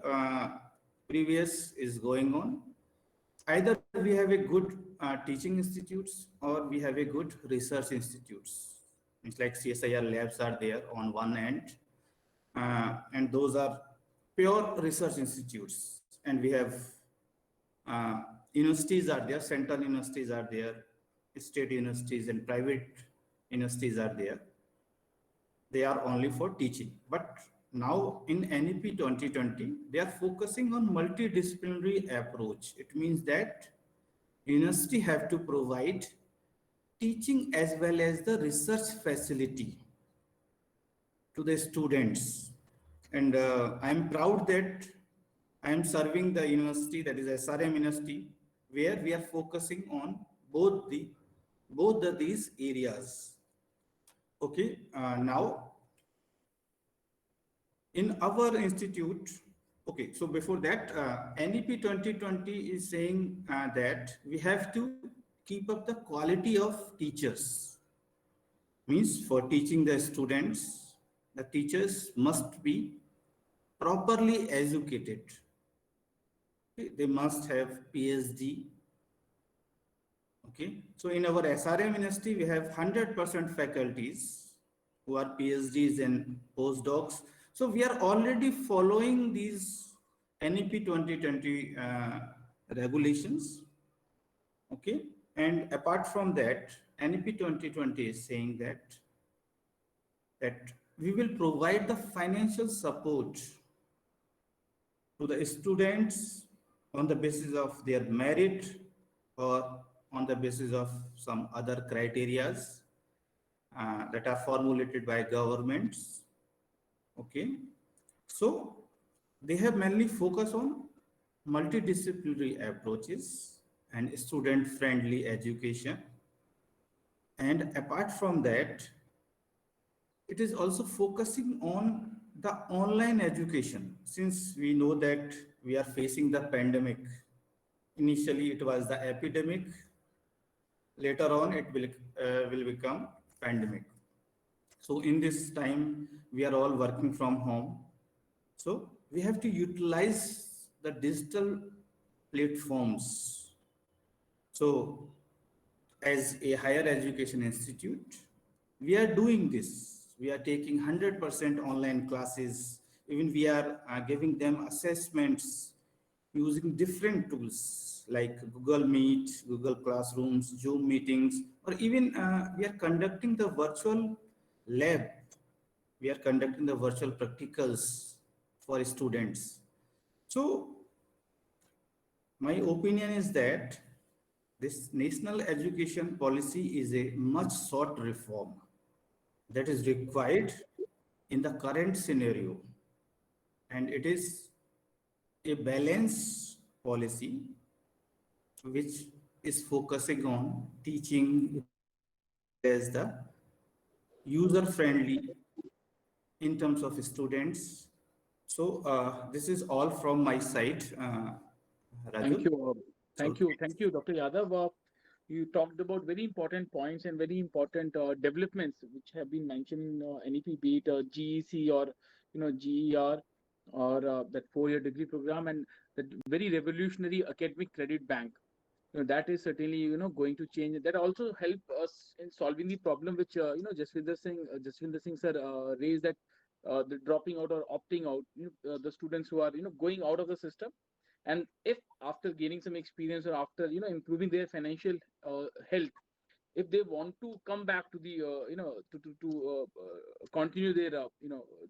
previous is going on, either we have a good teaching institutes or we have a good research institutes. It's like CSIR labs are there on one end, and those are pure research institutes. And we have universities are there, central universities are there, state universities and private universities are there. They are only for teaching. But now in NEP 2020, they are focusing on multidisciplinary approach. It means that university have to provide teaching as well as the research facility to the students. And I'm proud that I am serving the university, that is SRM University, where we are focusing on these areas. Okay, now in our institute, okay, so before that, NEP 2020 is saying that we have to keep up the quality of teachers. Means for teaching the students, the teachers must be properly educated. Okay, they must have PhD. Okay, so in our SRM University, we have 100% faculties who are PhDs and postdocs. So we are already following these NEP 2020 regulations. Okay, and apart from that, NEP 2020 is saying that we will provide the financial support to the students on the basis of their merit or on the basis of some other criterias that are formulated by governments. Okay, so they have mainly focused on multidisciplinary approaches and student-friendly education. And apart from that, it is also focusing on the online education. Since we know that we are facing the pandemic, initially it was the epidemic, later on it will become pandemic. So in this time, we are all working from home. So we have to utilize the digital platforms. So as a higher education institute, we are doing this. We are taking 100% online classes. Even we are giving them assessments using different tools like Google Meet, Google Classrooms, Zoom meetings, or even we are conducting the virtual lab. We are conducting the virtual practicals for students. So my opinion is that this national education policy is a much sought reform that is required in the current scenario. And it is a balanced policy which is focusing on teaching as the user-friendly in terms of students. So this is all from my side. Raju. Thank you, Dr. Yadav. You talked about very important points and very important developments which have been mentioned in NEP, be it GEC or GER or that 4-year degree program, and that very revolutionary academic credit bank. That is certainly going to change. That also help us in solving the problem which Jaswinder Singh sir raised, that the dropping out or opting out, the students who are going out of the system, and if after gaining some experience or after improving their financial health, if they want to come back to the to continue their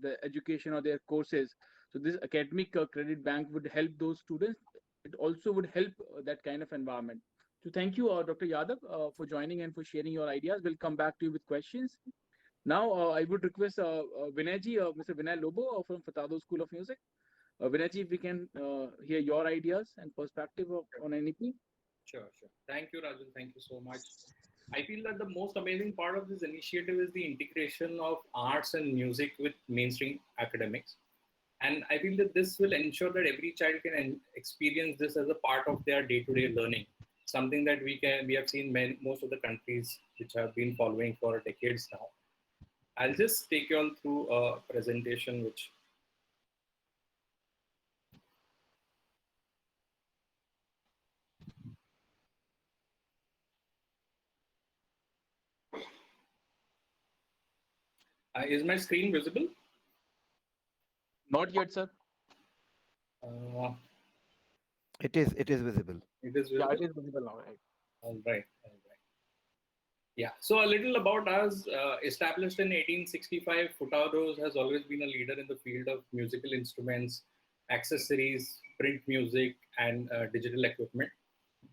the education or their courses, so this academic credit bank would help those students. It also would help that kind of environment. So thank you, Dr. Yadav, for joining and for sharing your ideas. We'll come back to you with questions. Now, I would request Vinayji, Mr. Vinay Lobo from Fatado School of Music. Vinayji, if we can hear your ideas and perspective on anything. Sure, sure. Thank you, Rajul. Thank you so much. I feel that the most amazing part of this initiative is the integration of arts and music with mainstream academics. And I feel that this will ensure that every child can experience this as a part of their day-to-day learning. Something that we have seen most of the countries which have been following for decades now. I'll just take you all through a presentation which is my screen visible? Not yet, sir. Uh, It is visible. it is Yeah, visible. it is visible now. Right? All right. All right. Yeah. So a little about us. Established in 1865, Futados has always been a leader in the field of musical instruments, accessories, print music, and digital equipment.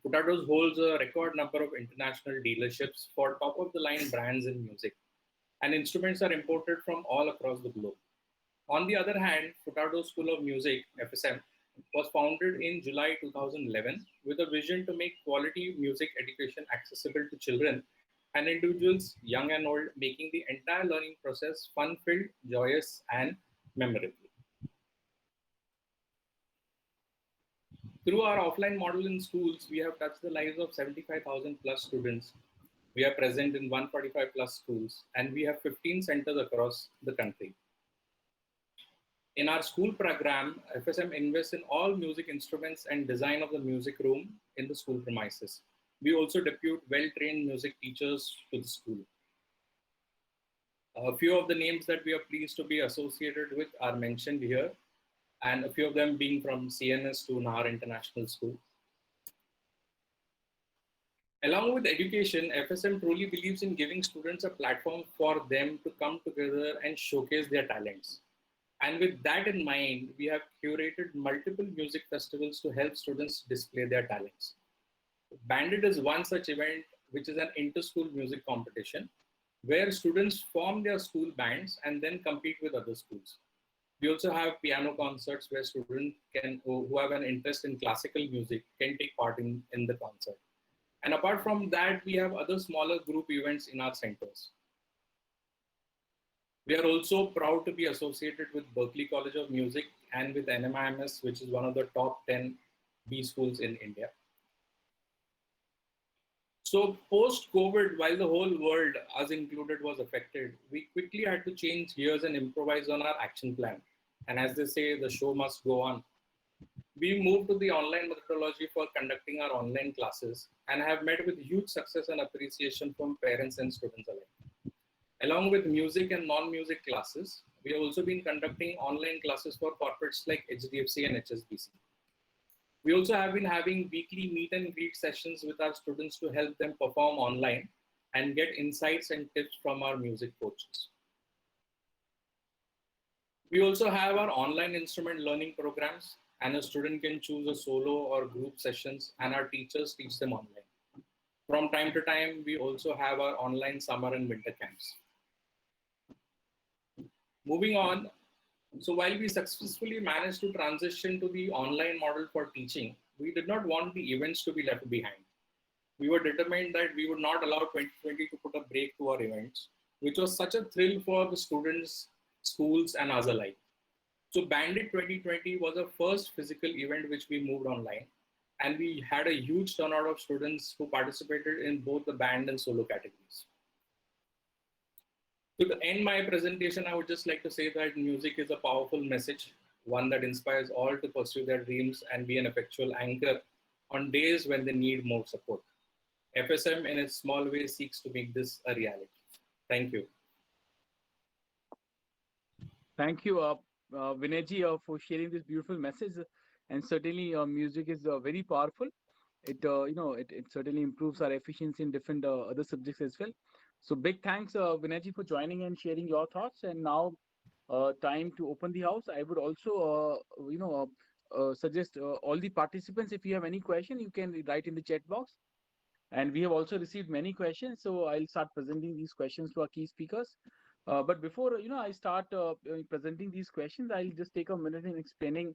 Futados holds a record number of international dealerships for top-of-the-line brands in music, and instruments are imported from all across the globe. On the other hand, Furtado School of Music, FSM, was founded in July 2011 with a vision to make quality music education accessible to children and individuals, young and old, making the entire learning process fun-filled, joyous, and memorable. Through our offline model in schools, we have touched the lives of 75,000 plus students. We are present in 145 plus schools, and we have 15 centers across the country. In our school program, FSM invests in all music instruments and design of the music room in the school premises. We also depute well-trained music teachers to the school. A few of the names that we are pleased to be associated with are mentioned here, and a few of them being from CNS to Nahar International School. Along with education, FSM truly believes in giving students a platform for them to come together and showcase their talents. And with that in mind, we have curated multiple music festivals to help students display their talents. Bandit is one such event, which is an inter-school music competition, where students form their school bands and then compete with other schools. We also have piano concerts where students who have an interest in classical music can take part in the concert. And apart from that, we have other smaller group events in our centers. We are also proud to be associated with Berklee College of Music and with NMIMS, which is one of the top 10 B schools in India. So post-COVID, while the whole world, us included, was affected, we quickly had to change gears and improvise on our action plan. And as they say, the show must go on. We moved to the online methodology for conducting our online classes and have met with huge success and appreciation from parents and students alike. Along with music and non-music classes, we have also been conducting online classes for corporates like HDFC and HSBC. We also have been having weekly meet and greet sessions with our students to help them perform online and get insights and tips from our music coaches. We also have our online instrument learning programs, and a student can choose a solo or group sessions, and our teachers teach them online. From time to time, we also have our online summer and winter camps. Moving on, so while we successfully managed to transition to the online model for teaching, we did not want the events to be left behind. We were determined that we would not allow 2020 to put a break to our events, which was such a thrill for the students, schools, and us alike. So Bandit 2020 was our first physical event which we moved online, and we had a huge turnout of students who participated in both the band and solo categories. To end my presentation, I would just like to say that music is a powerful message, one that inspires all to pursue their dreams and be an effectual anchor on days when they need more support. FSM in its small way seeks to make this a reality. Thank you. Thank you, Vinayji, for sharing this beautiful message. And certainly, music is very powerful. It it certainly improves our efficiency in different other subjects as well. So big thanks, Vinayji, for joining and sharing your thoughts. And now, time to open the house. I would also, suggest all the participants, if you have any question, you can write in the chat box. And we have also received many questions, so I'll start presenting these questions to our key speakers. But before I start presenting these questions, I'll just take a minute in explaining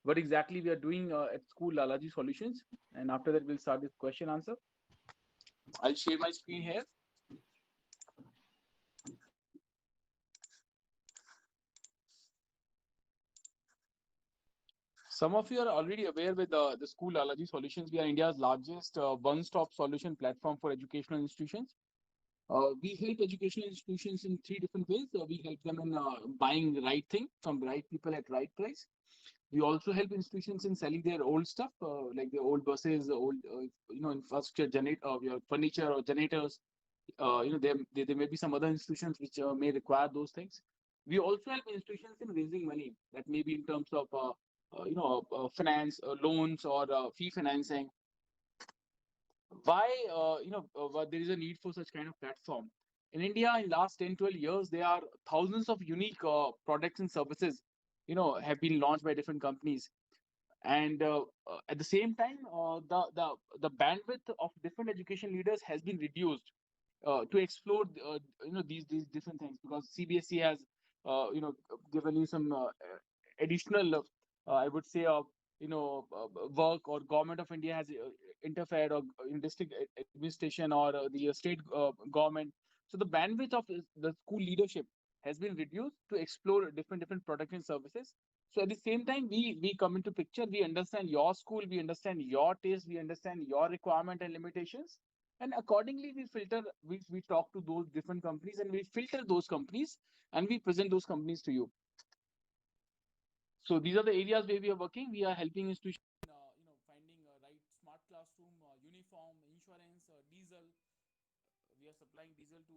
what exactly we are doing at school Lalaji Solutions, and after that we'll start with question answer. I'll share my screen here. Some of you are already aware with the school Lalaji Solutions. We are India's largest one-stop solution platform for educational institutions. We help educational institutions in three different ways. We help them in buying the right thing from the right people at right price. We also help institutions in selling their old stuff, like the old buses, the old infrastructure, your furniture or generators. There may be some other institutions which may require those things. We also help institutions in raising money. That may be in terms of finance, loans, or fee financing. Why why there is a need for such kind of platform? In India, in last 10-12 years, there are thousands of unique products and services have been launched by different companies. And at the same time, the bandwidth of different education leaders has been reduced to explore these different things, because CBSE has given you some additional I would say work, or government of India has interfered, or in district administration, or the state government. So the bandwidth of the school leadership has been reduced to explore different products and services. So at the same time, we come into picture. We understand your school, we understand your taste, we understand your requirement and limitations, and accordingly we talk to those different companies, and we filter those companies, and we present those companies to you. So these are the areas where we are working. We are helping institutions finding right smart classroom, uniform, insurance, diesel. We are supplying diesel to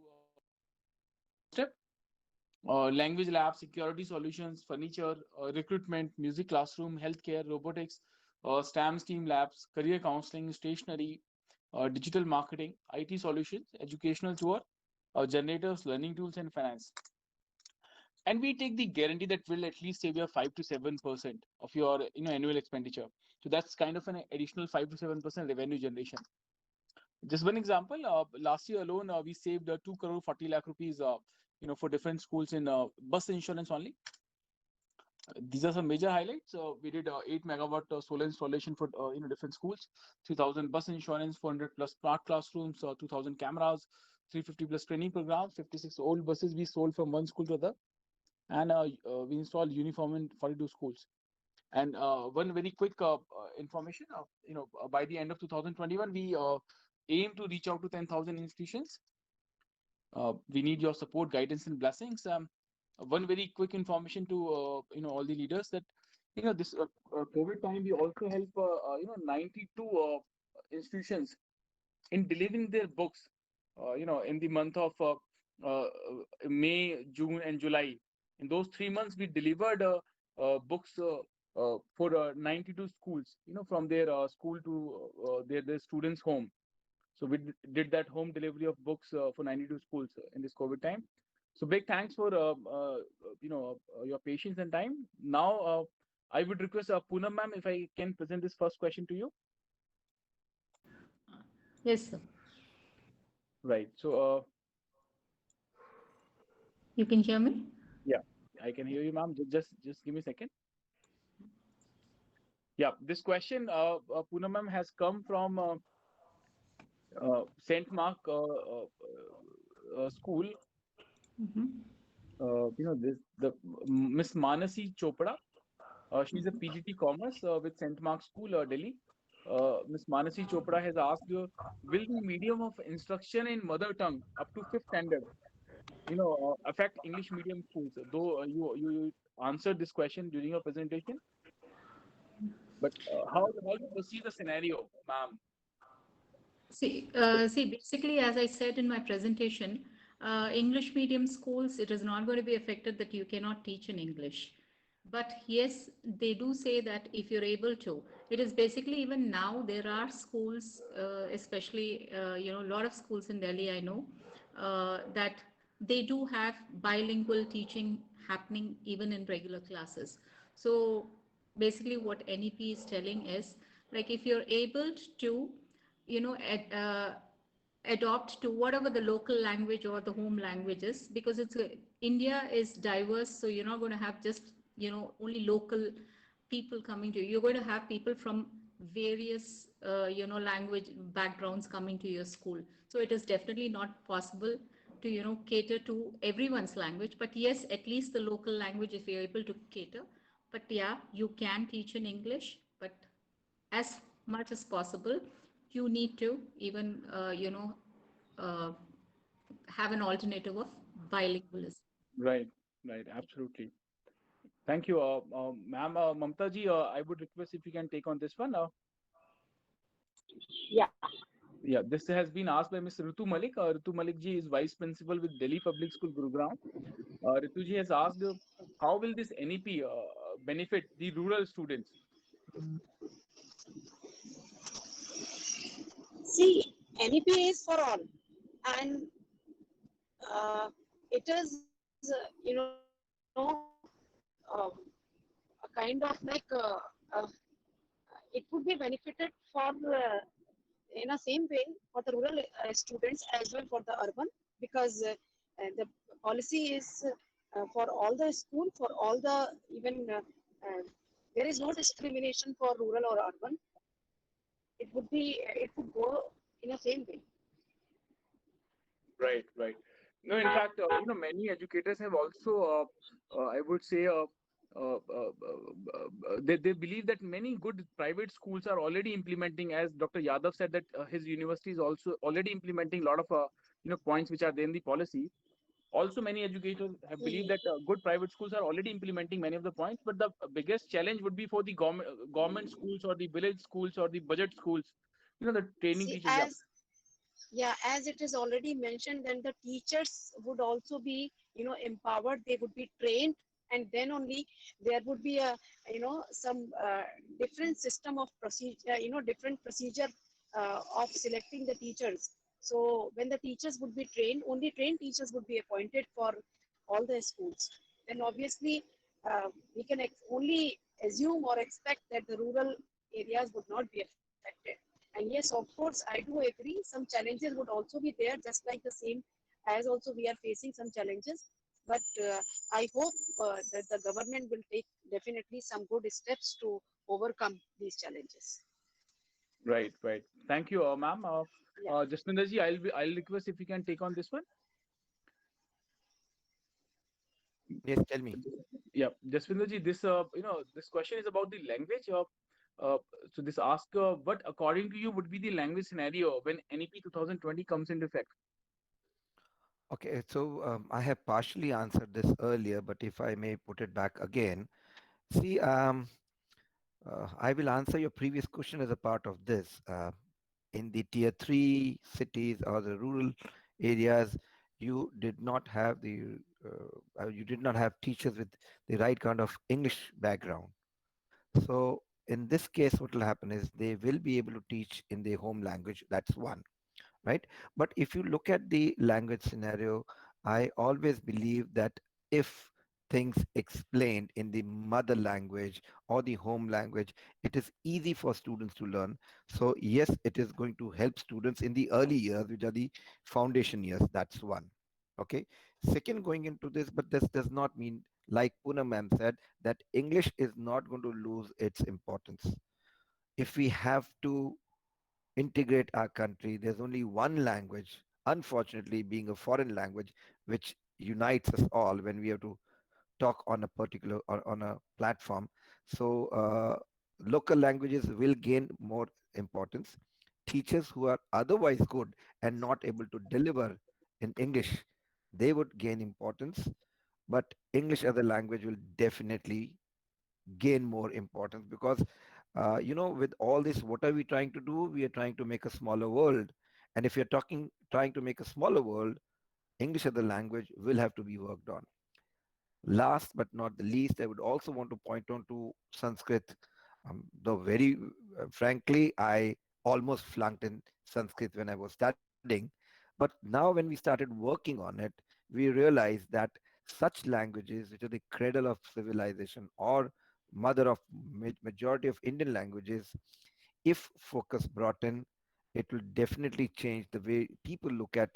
step language lab, security solutions, furniture, recruitment, music classroom, healthcare, robotics, STEM STEAM labs, career counseling, stationery, digital marketing, IT solutions, educational tour, generators, learning tools, and finance. And we take the guarantee that will at least save you 5 to 7% of your annual expenditure. So that's kind of an additional 5 to 7% revenue generation. Just one example, last year alone, we saved 2 crore 40 lakh rupees, for different schools in bus insurance only. These are some major highlights. We did 8 megawatt solar installation for different schools, 3,000 bus insurance, 400 plus smart classrooms, 2,000 cameras, 350 plus training programs, 56 old buses we sold from one school to other, and we installed uniform in 42 schools. And one very quick information, by the end of 2021, we aim to reach out to 10,000 institutions. We need your support, guidance, and blessings. One very quick information to all the leaders, that this COVID time, we also help 92 institutions in delivering their books. In the month of May, June, and July. In those 3 months, we delivered books for 92 schools. From their school to their students' home. So we did that home delivery of books for 92 schools in this COVID time. So big thanks for your patience and time. Now I would request Poonam ma'am, if I can present this first question to you. Yes, sir. Right. So You can hear me? yeah, I can hear you, ma'am. Just give me a second. Yeah, this question, Poonam ma'am, has come from Saint Mark School. Mhm. The Miss Manasi Chopra. She's a PGT Commerce with St. Mark's School, Delhi. Miss Manasi Chopra has asked, will the medium of instruction in mother tongue up to fifth standard, affect English medium schools? Though you answered this question during your presentation, but how do you perceive the scenario, ma'am? See, basically, as I said in my presentation, English medium schools, it is not going to be affected that you cannot teach in English. But yes, they do say that if you're able to, it is basically, even now there are schools, especially, a lot of schools in Delhi, I know, that they do have bilingual teaching happening even in regular classes. So basically what NEP is telling is, like, if you're able to, you know, adopt to whatever the local language or the home language is, because India is diverse, so you're not going to have just only local people coming to you. You're going to have people from various language backgrounds coming to your school. So it is definitely not possible to cater to everyone's language, but yes, at least the local language if you're able to cater. But yeah, you can teach in English, but as much as possible you need to even uh, have an alternative of bilingualism. Right, right, absolutely. Thank you, ma'am. Mamta ji, I would request if you can take on this one. Yeah. Yeah, this has been asked by Ms. Ritu Malik. Ritu Malik ji is Vice Principal with Delhi Public School, Gurugram. Ritu ji has asked, how will this NEP benefit the rural students? See, NEP is for all, and it is, a kind of like it would be benefited for in a same way for the rural students as well for the urban, because the policy is for all the school, for all the even there is no discrimination for rural or urban. It would go in the same way. Right, right. No, in fact, many educators have also, I would say, they believe that many good private schools are already implementing, as Dr. Yadav said, that his university is also already implementing a lot of, points which are there in the policy. Also, many educators have believed that good private schools are already implementing many of the points, but the biggest challenge would be for the government schools or the village schools or the budget schools. The training See, teachers. Yeah. as it is already mentioned, then the teachers would also be, empowered. They would be trained, and then only there would be a, some different system of procedure, different procedure of selecting the teachers. So when the teachers would be trained, only trained teachers would be appointed for all the schools. Then obviously we can only assume or expect that the rural areas would not be affected. And yes, of course, I do agree. Some challenges would also be there, just like the same as also we are facing some challenges. But I hope that the government will take definitely some good steps to overcome these challenges. Right, right. Thank you, ma'am. Yeah. Jasminder ji, I'll request if you can take on this one. Yes, tell me. Yeah, Jaswinder ji, this question is about the language. Uh, so this ask, what according to you would be the language scenario when NEP 2020 comes into effect? Okay, so I have partially answered this earlier, but if I may put it back again, see, I will answer your previous question as a part of this. In the tier 3 cities or the rural areas, you did not have teachers with the right kind of English background. So in this case, what will happen is they will be able to teach in their home language. That's one, right? But if you look at the language scenario, I always believe that if things explained in the mother language or the home language, it is easy for students to learn. So yes, it is going to help students in the early years, which are the foundation years. That's one. Okay. Second, going into this, but this does not mean, like Poonam ma'am said, that English is not going to lose its importance. If we have to integrate our country, there's only one language, unfortunately, being a foreign language, which unites us all when we have to talk on a particular or on a platform. So local languages will gain more importance. Teachers who are otherwise good and not able to deliver in English, they would gain importance. But English as a language will definitely gain more importance because with all this, what are we trying to do? We are trying to make a smaller world. And if you're trying to make a smaller world, English as a language will have to be worked on. Last but not the least, I would also want to point on to Sanskrit. Though very frankly, I almost flunked in Sanskrit when I was studying. But now when we started working on it, we realized that such languages, which are the cradle of civilization or mother of majority of Indian languages, if focus brought in, it will definitely change the way people look at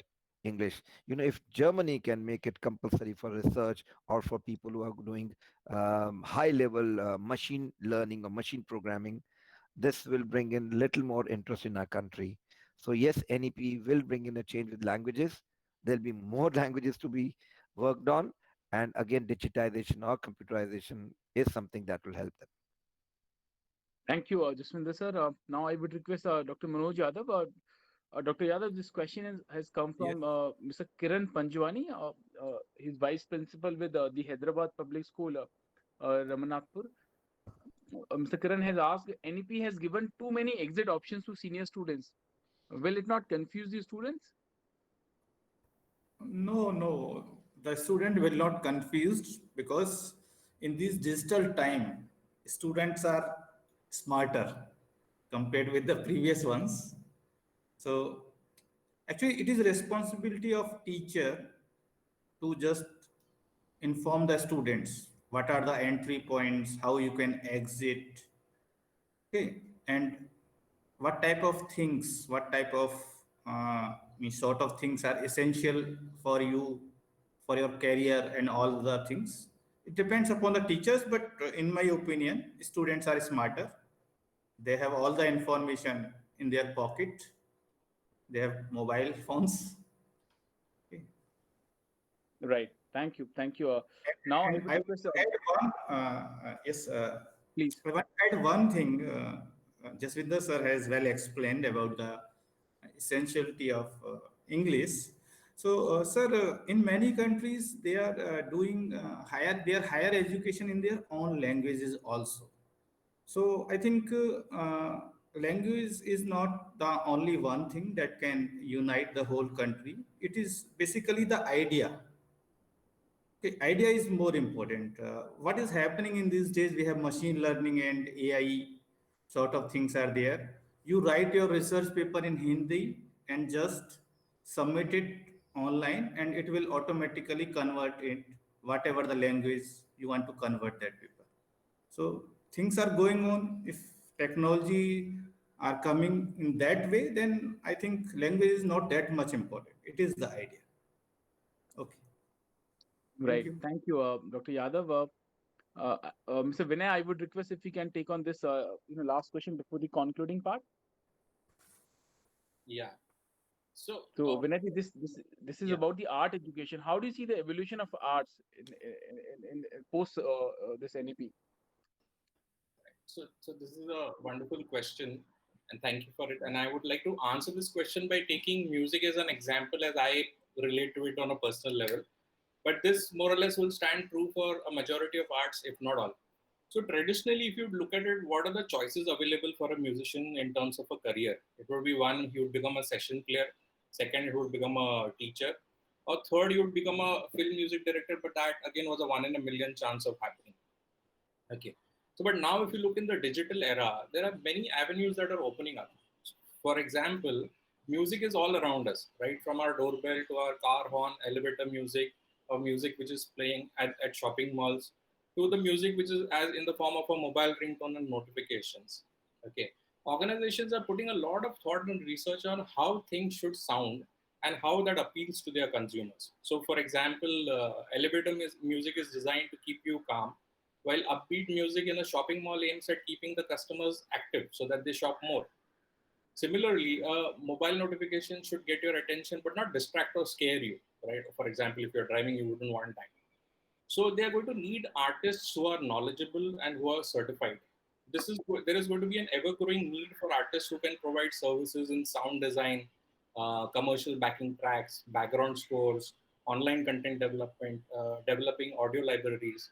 English. If Germany can make it compulsory for research or for people who are doing high level machine learning or machine programming, this will bring in little more interest in our country. So yes, NEP will bring in a change with languages. There'll be more languages to be worked on. And again, digitization or computerization is something that will help them. Thank you, Jaswinder sir. Now I would request Dr. Manoj Yadav. Dr. Yadav, this question has come Yes. from Mr. Kiran Panjwani. He's vice principal with the Hyderabad Public School, Ramanatpur. Mr. Kiran has asked, NEP has given too many exit options to senior students. Will it not confuse the students? No. The student will not confused because in this digital time, students are smarter compared with the previous ones. So actually, it is responsibility of teacher to just inform the students what are the entry points, how you can exit, okay, and what type of sort of things are essential for you, for your career, and all the things. It depends upon the teachers, but in my opinion, students are smarter. They have all the information in their pocket. They have mobile phones. Okay. Right. Thank you. Thank you. Now I And would I would request, add one, yes, please. I want to add one thing. Jaswinder sir has well explained about the essentiality of English. So, sir, in many countries, they are doing their higher education in their own languages also. So, I think language is not the only one thing that can unite the whole country. It is basically the idea. Okay, idea is more important. What is happening in these days? We have machine learning and AI sort of things are there. You write your research paper in Hindi and just submit it online, and it will automatically convert it whatever the language you want to convert that paper. So things are going on. If technology are coming in that way, then I think language is not that much important. It is the idea. Okay. Right. You. Thank you, Dr. Yadav. Mr. Vinay, I would request if we can take on this last question before the concluding part. Yeah. So, So, Vinay, this is yeah. about the art education. How do you see the evolution of arts in post this NEP? So this is a wonderful question, and thank you for it. And I would like to answer this question by taking music as an example, as I relate to it on a personal level. But this more or less will stand true for a majority of arts, if not all. So traditionally, if you look at it, what are the choices available for a musician in terms of a career? It would be one, he would become a session player. Second, he would become a teacher. Or third, he would become a film music director, but that again was a 1 in a million chance of happening. Okay. So, but now if you look in the digital era, there are many avenues that are opening up. For example, music is all around us, right? From our doorbell to our car horn, elevator music, or music which is playing at shopping malls, to the music which is as in the form of a mobile ringtone and notifications. Okay. Organizations are putting a lot of thought and research on how things should sound and how that appeals to their consumers. So, for example, elevator music is designed to keep you calm, while upbeat music in a shopping mall aims at keeping the customers active so that they shop more. Similarly, a mobile notification should get your attention but not distract or scare you, right? For example, if you're driving, you wouldn't want that. So they are going to need artists who are knowledgeable and who are certified. There is going to be an ever-growing need for artists who can provide services in sound design, commercial backing tracks, background scores, online content development, developing audio libraries.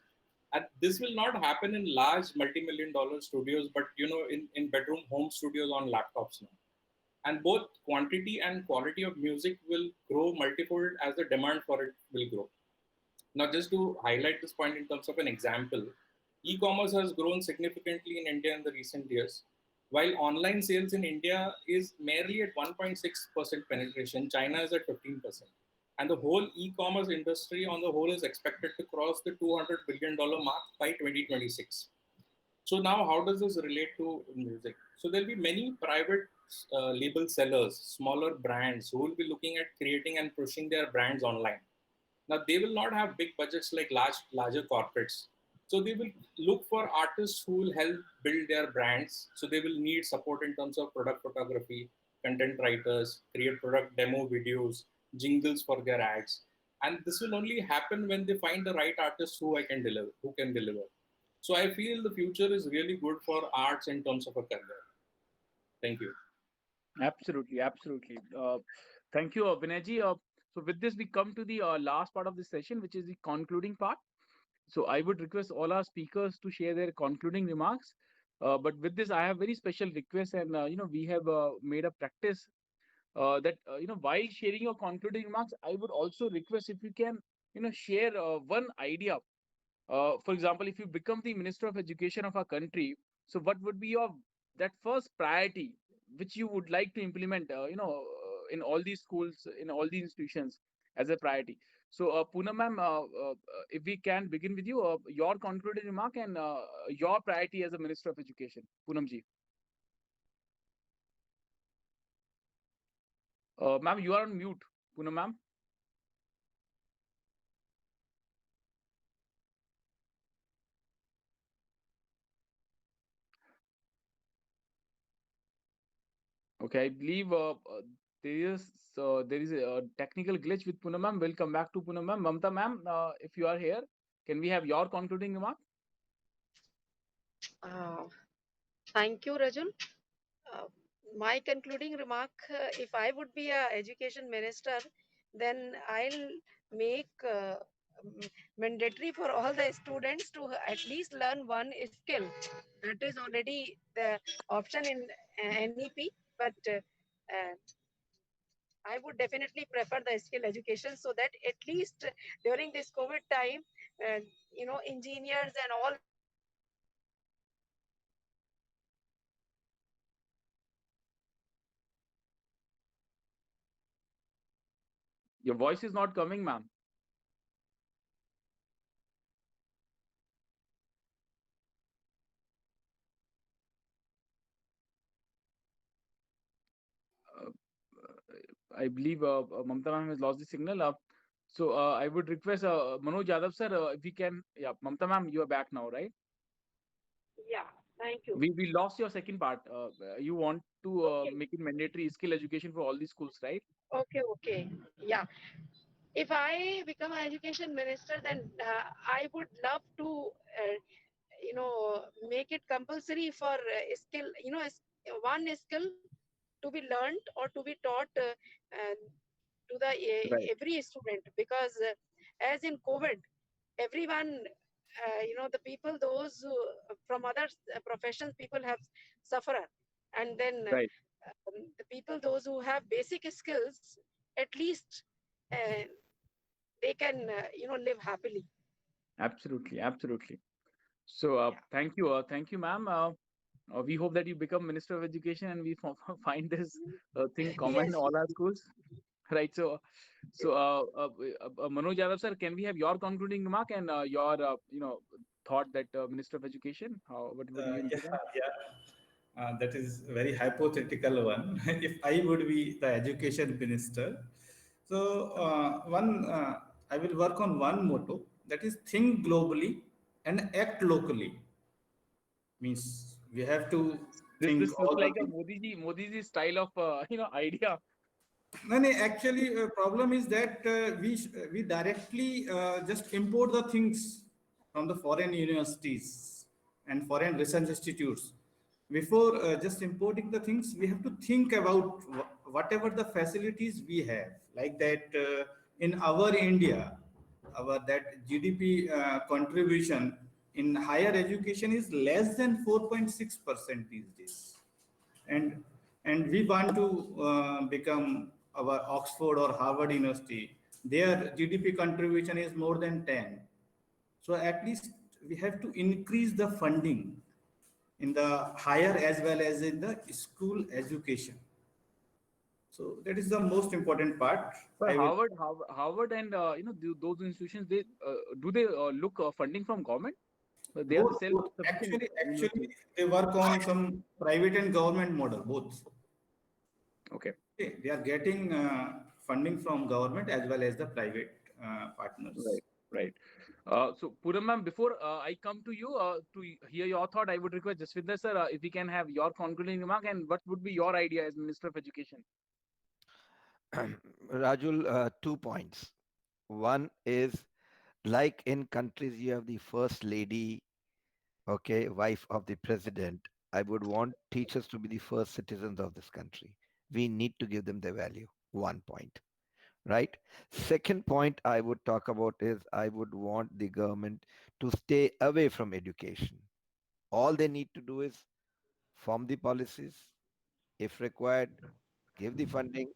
And this will not happen in large multi-million-dollar studios, but in bedroom home studios on laptops now. And both quantity and quality of music will grow multifold as the demand for it will grow. Now, just to highlight this point in terms of an example, e-commerce has grown significantly in India in the recent years. While online sales in India is merely at 1.6% penetration, China is at 15%. And the whole e-commerce industry on the whole is expected to cross the $200 billion mark by 2026. So now how does this relate to music? So there'll be many private label sellers, smaller brands who will be looking at creating and pushing their brands online. Now they will not have big budgets like larger corporates. So they will look for artists who will help build their brands. So they will need support in terms of product photography, content writers, create product demo videos, jingles for their ads. And this will only happen when they find the right artist who can deliver. So I feel the future is really good for arts in terms of a career. Thank you. Absolutely, absolutely. Thank you, Vinayji. So with this, we come to the last part of this session, which is the concluding part. So I would request all our speakers to share their concluding remarks. But with this, I have very special request, and we have made a practice that while sharing your concluding remarks, I would also request if you can share one idea. For example, if you become the Minister of Education of our country, so what would be your that first priority which you would like to implement? In all these schools, in all these institutions, as a priority. So, Poonam ma'am, if we can begin with you, your concluding remark and your priority as a Minister of Education, Poonam ji. Ma'am, you are on mute, Poonam ma'am. Okay, I believe there is a technical glitch with Poonam ma'am. We'll come back to Poonam ma'am. Mamta ma'am, if you are here, can we have your concluding remark? Thank you, Rajul. My concluding remark, if I would be a education minister, then I'll make mandatory for all the students to at least learn one skill. That is already the option in NEP, but I would definitely prefer the skill education, so that at least during this COVID time, engineers and all. Your voice is not coming, ma'am. I believe Mamta ma'am has lost the signal. So I would request Manoj Yadav sir, if we can. Yeah, Mamta ma'am, you are back now, right? Yeah, thank you. We lost your second part. You want to Okay. make it mandatory skill education for all these schools, right? Okay. Yeah. If I become an education minister, then I would love to, make it compulsory for skill, one skill to be learned or to be taught to the Right. every student, because as in COVID, everyone, the people, those who, from other professions, people have suffered, and then Right. the people, those who have basic skills, at least uh, they can, live happily. Absolutely, absolutely. So Yeah. thank you, ma'am. We hope that you become Minister of Education and we find this thing common in Yes. all our schools, right? So Manoj Yadav sir, can we have your concluding remark and your thought that Minister of Education, what would you implement? That is very hypothetical one. If I would be the education minister, so I will work on one motto, that is think globally and act locally. Means we have to think This looks all the like a things. Modi ji style of idea. No, actually, problem is that we directly just import the things from the foreign universities and foreign research institutes. Before just importing the things, we have to think about whatever the facilities we have. Like that, in our India, our that GDP contribution in higher education is less than 4.6% these days, and we want to become our Oxford or Harvard University. Their GDP contribution is more than 10. So at least we have to increase the funding in the higher as well as in the school education. So that is the most important part. But I will. Harvard and those institutions, do they look funding from government? They are the Both. self-sufficient Actually, universities. they work on some private and government model, both. Okay. They are getting funding from government as well as the private partners. Right. Right. So Puram ma'am, before I come to you to hear your thought, I would request Jaswinder sir if we can have your concluding remark and what would be your idea as Minister of Education. Rajul, 2 points. One is like in countries, you have the first lady, okay, wife of the president. I would want teachers to be the first citizens of this country. We need to give them their value. 1 point, right? Second point I would talk about is I would want the government to stay away from education. All they need to do is form the policies, if required, give the funding,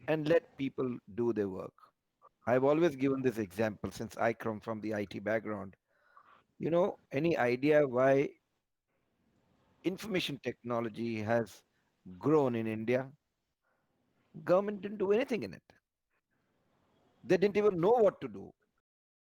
and let people do their work. I've always given this example since I come from the IT background. Any idea why information technology has grown in India? Government didn't do anything in it. They didn't even know what to do.